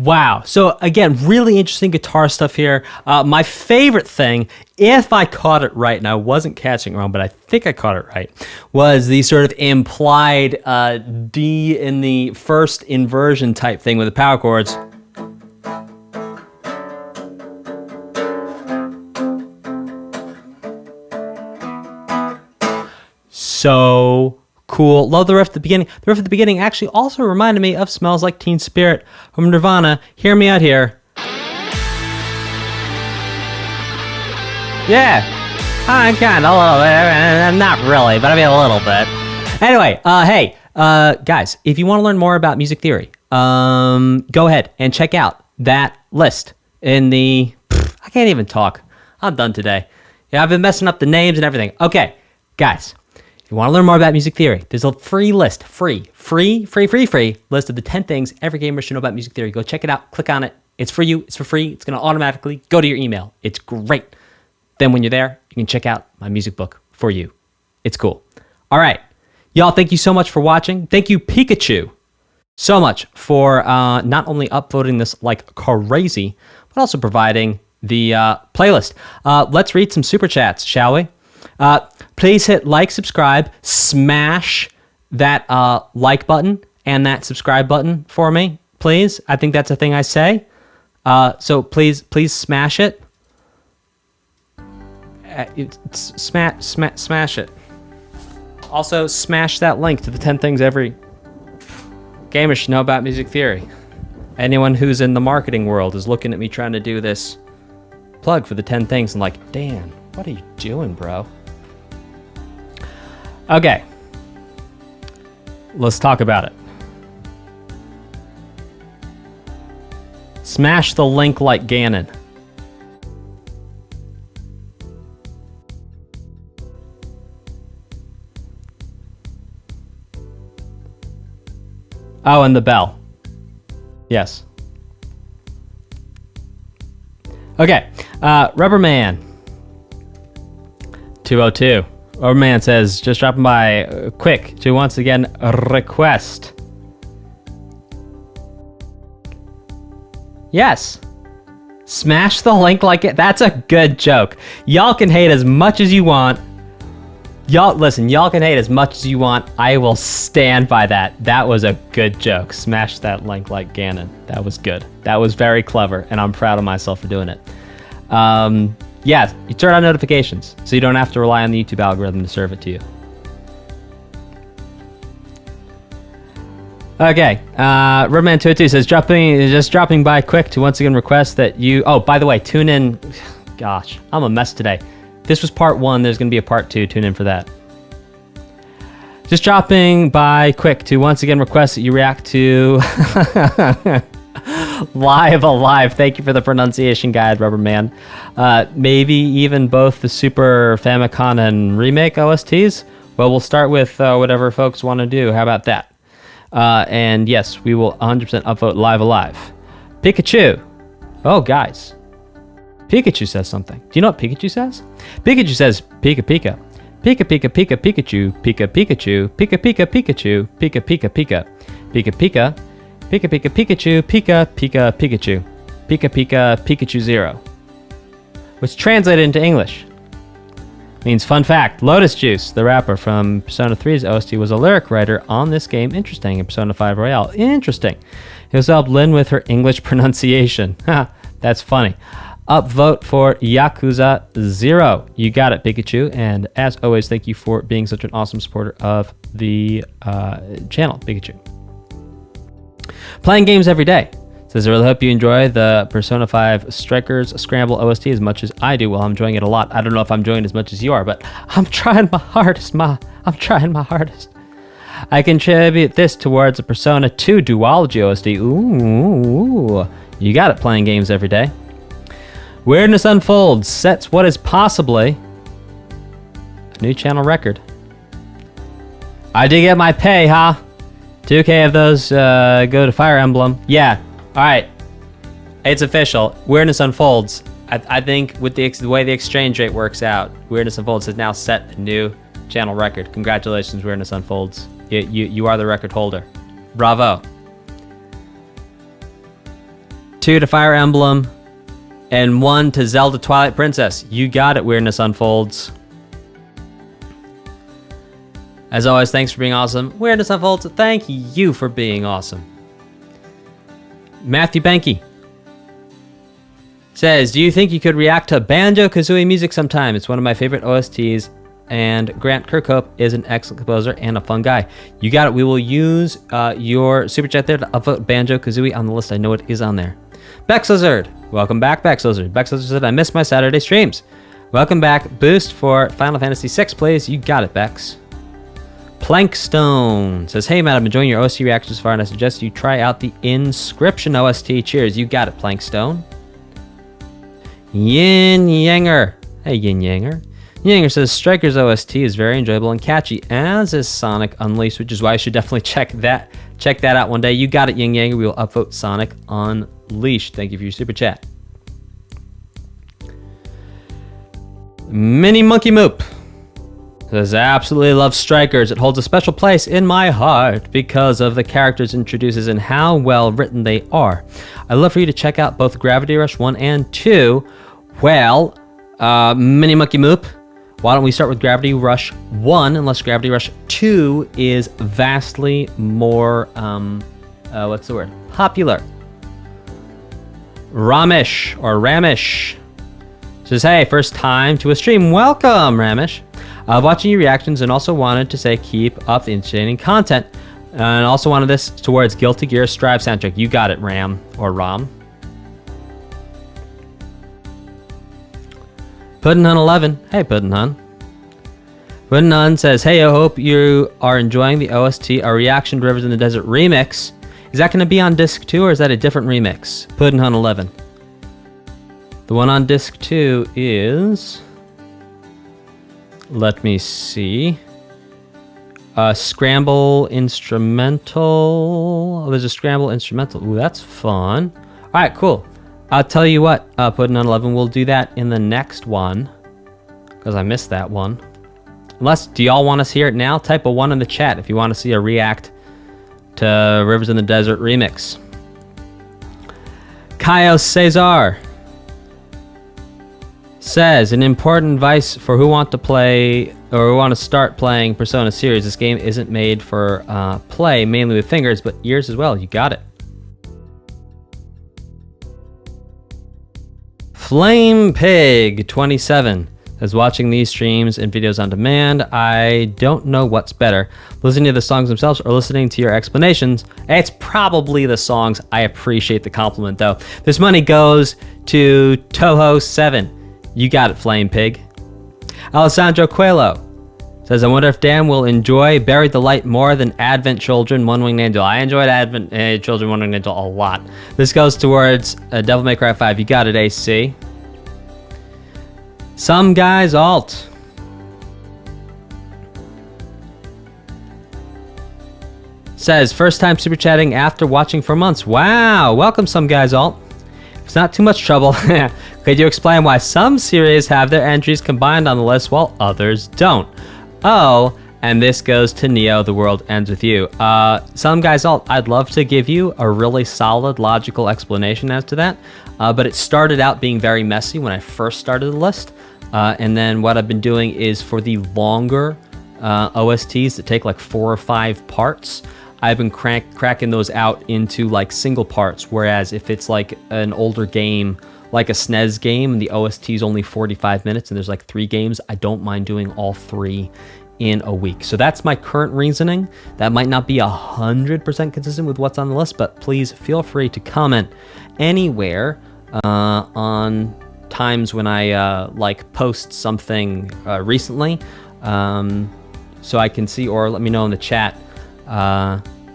Wow. So again, really interesting guitar stuff here. My favorite thing, if I caught it right, and I wasn't catching it wrong, but I think I caught it right, was the sort of implied D in the first inversion type thing with the power chords. So cool. Love the riff at the beginning. The riff at the beginning actually also reminded me of Smells Like Teen Spirit from Nirvana. Hear me out here. Yeah. I kind of a little bit. Not really, but I mean a little bit. Anyway, hey, guys, if you want to learn more about music theory, go ahead and check out that list in the... I can't even talk. I'm done today. Yeah, I've been messing up the names and everything. Okay, guys. If you want to learn more about music theory, there's a free list, free list of the 10 things every gamer should know about music theory. Go check it out. Click on it. It's for you. It's for free. It's going to automatically go to your email. It's great. Then when you're there, you can check out my music book for you. It's cool. All right. Y'all, thank you so much for watching. Thank you, Pikachu, so much for not only upvoting this like crazy, but also providing the playlist. Let's read some super chats, shall we? Please hit like, subscribe, smash that like button and that subscribe button for me, please. I think that's a thing I say. So please smash it. Smash it. Also, smash that link to the 10 things every gamer should know about music theory. Anyone who's in the marketing world is looking at me trying to do this plug for the 10 things and like, Dan, what are you doing, bro? Okay, let's talk about it. Smash the link like Ganon. Oh, and the bell. Yes. Okay, Rubberman 202. Rubberman says, just dropping by quick to once again request. Yes. Smash the link like it. That's a good joke. Y'all can hate as much as you want. Y'all can hate as much as you want. I will stand by that. That was a good joke. Smash that link like Ganon. That was good. That was very clever, and I'm proud of myself for doing it. Yeah, you turn on notifications, so you don't have to rely on the YouTube algorithm to serve it to you. Okay, Redman202 says, just dropping by quick to once again request that you... Oh, by the way, tune in... Gosh, I'm a mess today. This was part 1. There's going to be a part 2. Tune in for that. Just dropping by quick to once again request that you react to Live Alive. Thank you for the pronunciation guide, Rubberman. Maybe even both the Super Famicom and Remake OSTs? Well, we'll start with whatever folks want to do. How about that? And yes, we will 100% upvote Live Alive. Pikachu. Oh, guys. Pikachu says something. Do you know what Pikachu says? Pikachu says, Pika Pika. Pika Pika Pika Pikachu. Pika Pikachu. Pika Pika Pikachu. Pika Pika Pika. Pika Pika. Pika Pika Pikachu. Pika Pika Pikachu. Pika Pika Pikachu 0. Which translated into English means, fun fact, Lotus Juice, the rapper from Persona 3's OST, was a lyric writer on this game. Interesting. In Persona 5 Royale. Interesting. He also helped Lynn with her English pronunciation. That's funny. Upvote for Yakuza 0. You got it, Pikachu. And as always, thank you for being such an awesome supporter of the channel, Pikachu. Playing games every day. Says, I really hope you enjoy the Persona 5 Strikers Scramble OST as much as I do. Well, I'm enjoying it a lot. I don't know if I'm enjoying it as much as you are, but I'm trying my hardest, I'm trying my hardest. I contribute this towards a Persona 2 Duology OST. Ooh, you got it, playing games every day. Weirdness Unfolds sets what is possibly a new channel record. I did get my pay, huh? 2K of those go to Fire Emblem. Yeah, all right. It's official. Weirdness Unfolds. I think with the way the exchange rate works out, Weirdness Unfolds has now set a new channel record. Congratulations, Weirdness Unfolds. You are the record holder. Bravo. 2 to Fire Emblem, and 1 to Zelda Twilight Princess. You got it, Weirdness Unfolds. As always, thanks for being awesome. Weirdness Unfolds, thank you for being awesome. Matthew Banky says, do you think you could react to Banjo-Kazooie music sometime? It's one of my favorite OSTs, and Grant Kirkhope is an excellent composer and a fun guy. You got it. We will use your super chat there to upvote Banjo-Kazooie on the list. I know it is on there. Bexlizard. Welcome back, Bexlizard. Bexlizard said, I missed my Saturday streams. Welcome back. Boost for Final Fantasy VI, please. You got it, Bex. Plankstone says, hey, Matt, I'm enjoying your OST reactions so far, and I suggest you try out the Inscription OST. Cheers. You got it, Plankstone. Yin Yanger. Hey, Yin Yanger. Yin Yanger says, Striker's OST is very enjoyable and catchy, as is Sonic Unleashed, which is why you should definitely check that out one day. You got it, Yin Yanger. We will upvote Sonic Unleashed. Thank you for your super chat. Mini Monkey Moop says, I absolutely love Strikers. It holds a special place in my heart because of the characters it introduces and how well written they are. I'd love for you to check out both Gravity Rush 1 and 2. Well, Mini Monkey Moop, why don't we start with Gravity Rush 1, unless Gravity Rush 2 is vastly more, popular. Ramish says, hey, first time to a stream. Welcome, Ramish. Watching your reactions, and also wanted to say keep up the entertaining content. And also wanted this towards Guilty Gear Strive soundtrack. You got it, Ram or Rom. Puddin' Hun 11. Hey, Puddin' Hun. Puddin' Hun says, hey, I hope you are enjoying the OST, a reaction to Rivers in the Desert remix. Is that going to be on disc 2, or is that a different remix? Puddin' Hun 11. The one on disc 2 is... Let me see. Scramble instrumental. Oh, there's a Scramble instrumental. Ooh, that's fun. All right, cool. I'll tell you what, Puddin' on 11, we'll do that in the next one, because I missed that one. Unless, do y'all want us to hear it now? Type a 1 in the chat if you want to see a react to Rivers in the Desert remix. Caio Cesar says, an important advice for who want to play or who want to start playing Persona series. This game isn't made for play mainly with fingers, but ears as well. You got it. Flame Pig 27 says, watching these streams and videos on demand, I don't know what's better, listening to the songs themselves or listening to your explanations. It's probably the songs. I appreciate the compliment, though. This money goes to Toho7. You got it, Flame Pig. Alessandro Coelho says, I wonder if Dan will enjoy Buried the Light more than Advent Children, One Winged Angel. I enjoyed Advent Children, One Winged Angel a lot. This goes towards Devil May Cry 5. You got it, AC. Some Guys Alt says, first time super chatting after watching for months. Wow, welcome, Some Guys Alt. It's not too much trouble. Could you explain why some series have their entries combined on the list while others don't? Oh, and this goes to Neo, The World Ends With You. Some Guys Alt, I'd love to give you a really solid, logical explanation as to that, but it started out being very messy when I first started the list, and then what I've been doing is for the longer OSTs that take like 4 or 5 parts, I've been cracking those out into like single parts, whereas if it's like an older game, like a SNES game, and the OST is only 45 minutes and there's like 3 games, I don't mind doing all 3 in a week. So that's my current reasoning. That might not be 100% consistent with what's on the list, but please feel free to comment anywhere on times when I like post something recently, so I can see, or let me know in the chat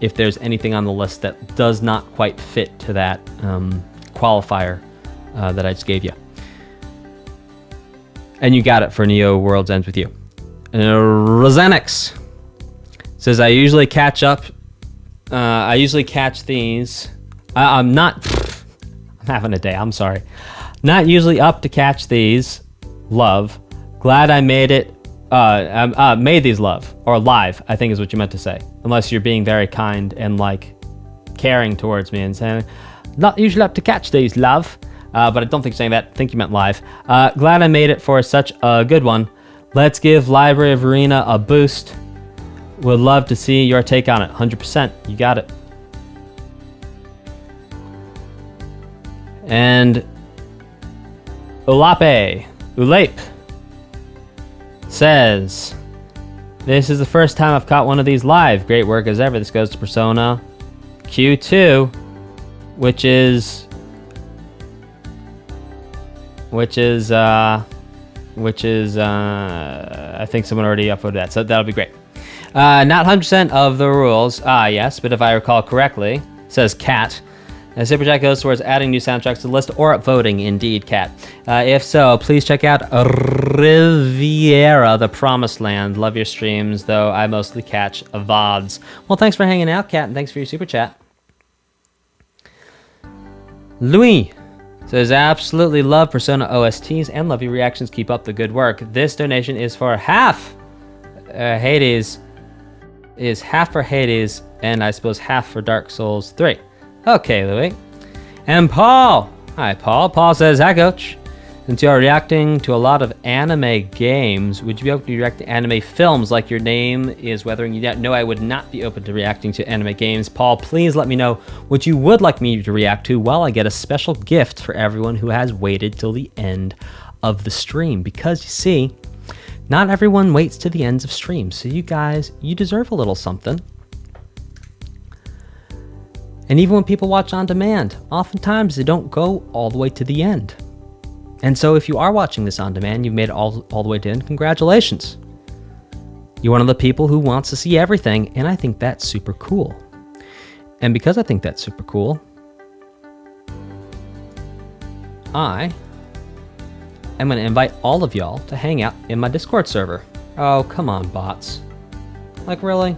if there's anything on the list that does not quite fit to that qualifier that I just gave you. And you got it for Neo Worlds Ends With You. Rosanix says, I usually catch these. I'm having a day, I'm sorry. Not usually up to catch these. Love. Glad I made it. Made these love. Or live, I think is what you meant to say. Unless you're being very kind and like caring towards me and saying, Not usually up to catch these, love. But I don't think you're saying that. I think you meant live. Glad I made it for such a good one. Let's give Library of Arena a boost. Would love to see your take on it. 100%. You got it. And Ulape says, this is the first time I've caught one of these live. Great work as ever. This goes to Persona Q2, which is I think someone already uploaded that, so that'll be great. Not 100% of the rules. Yes, but if I recall correctly, says Cat. Super Chat goes towards adding new soundtracks to the list or voting, indeed, Cat. If so, please check out Riviera, the Promised Land. Love your streams, though I mostly catch VODs. Well, thanks for hanging out, Cat, and thanks for your Super Chat. Louis says, absolutely love Persona OSTs and love your reactions. Keep up the good work. This donation is for half Hades, is half for Hades, and I suppose half for Dark Souls 3. Okay, Louis. And Paul. Hi, Paul. Paul says, hi, Coach. Since you are reacting to a lot of anime games, would you be able to react to anime films like your name is Weathering You Down? No, I would not be open to reacting to anime games. Paul, please let me know what you would like me to react to while I get a special gift for everyone who has waited till the end of the stream. Because, you see, not everyone waits to the ends of streams. So you guys, you deserve a little something. And even when people watch on demand, oftentimes they don't go all the way to the end. And so if you are watching this on demand, you've made it all the way to the end, congratulations. You're one of the people who wants to see everything, and I think that's super cool. And because I think that's super cool, I am going to invite all of y'all to hang out in my Discord server. Oh, come on, bots. Like, really?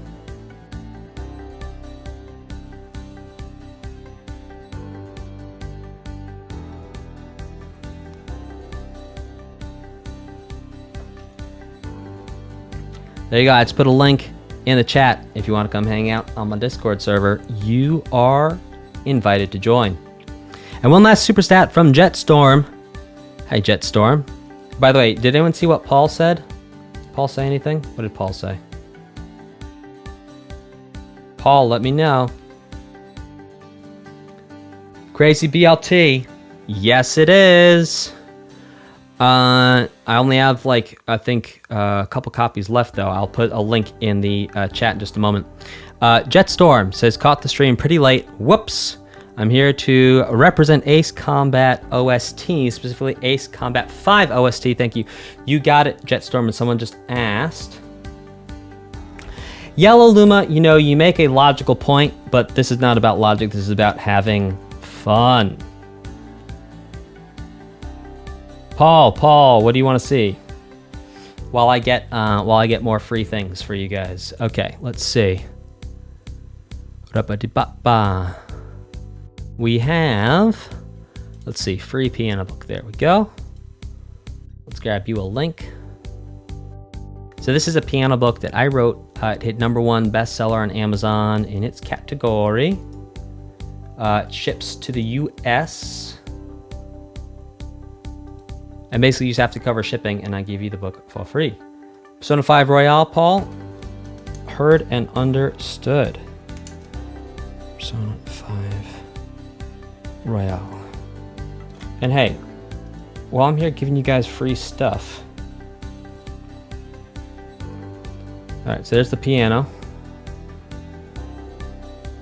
There you go. I just put a link in the chat if you want to come hang out on my Discord server. You are invited to join. And one last super stat from Jetstorm. Hi, Jetstorm. By the way, did anyone see what Paul said? Did Paul say anything? What did Paul say? Paul, let me know. Crazy BLT. Yes, it is. I only have I think a couple copies left though. I'll put a link in the chat in just a moment. Jetstorm says, caught the stream pretty late. Whoops. I'm here to represent Ace Combat OST, specifically Ace Combat 5 OST. Thank you. You got it, Jetstorm, and someone just asked. Yellow Luma, you know, you make a logical point, but this is not about logic. This is about having fun. Paul, what do you want to see? While I get more free things for you guys. Okay, let's see. We have, let's see, free piano book. There we go. Let's grab you a link. So this is a piano book that I wrote. It hit #1 bestseller on Amazon in its category. It ships to the US. And basically you just have to cover shipping and I give you the book for free. Persona 5 Royale, Paul. Heard and understood. Persona 5 Royale. And hey, while I'm here giving you guys free stuff. Alright, so there's the piano.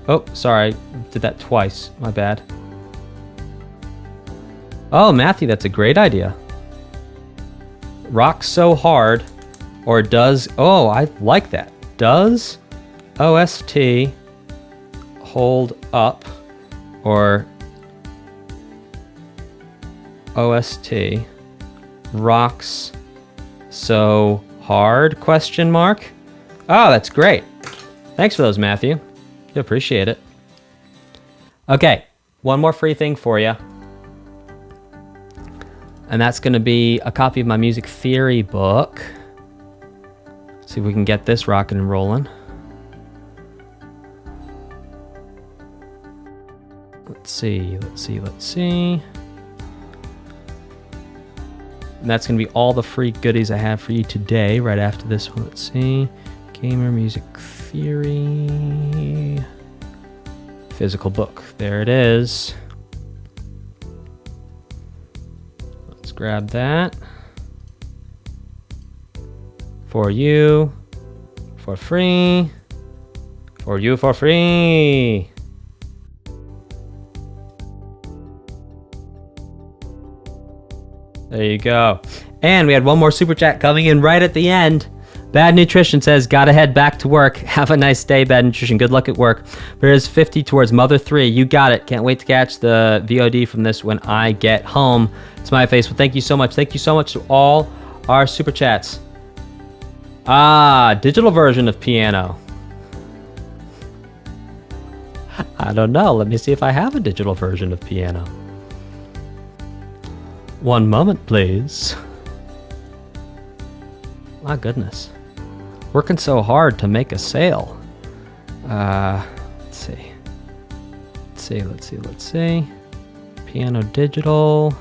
Oh, sorry, did that twice, my bad. Oh, Matthew, that's a great idea. Rock so hard, or does, oh, I like that. Does OST hold up, or OST rocks so hard, question mark? Oh, that's great. Thanks for those, Matthew. I appreciate it. Okay, one more free thing for you. And that's going to be a copy of my music theory book. See if we can get this rocking and rolling. Let's see. And that's going to be all the free goodies I have for you today, right after this one. Let's see. Gamer Music Theory. Physical book. There it is. Let's grab that. For you. For free. For you for free. There you go. And we had one more super chat coming in right at the end. Bad Nutrition says, gotta head back to work. Have a nice day, Bad Nutrition. Good luck at work. There's 50 towards Mother 3. You got it. Can't wait to catch the VOD from this when I get home. Smiley face. Well, thank you so much. Thank you so much to all our super chats. Digital version of piano. I don't know. Let me see if I have a digital version of piano. One moment, please. My goodness. Working so hard to make a sale. Let's see. Piano digital.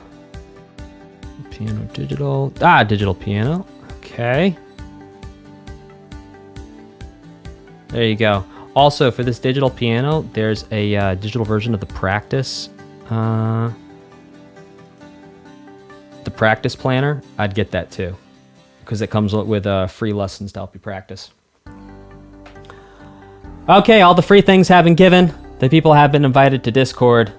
Digital piano. Okay. There you go. Also, for this digital piano, there's a digital version of the practice. The practice planner, I'd get that too, because it comes with free lessons to help you practice. Okay, all the free things have been given. The people have been invited to Discord.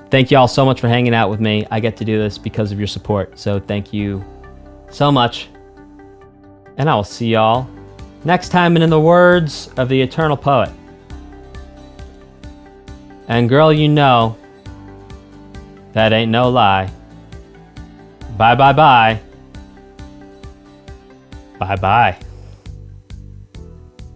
Thank you all so much for hanging out with me. I get to do this because of your support, so thank you so much. And I will see y'all next time, and in the words of the eternal poet. And girl, you know, that ain't no lie. Bye, bye, bye. Bye, bye.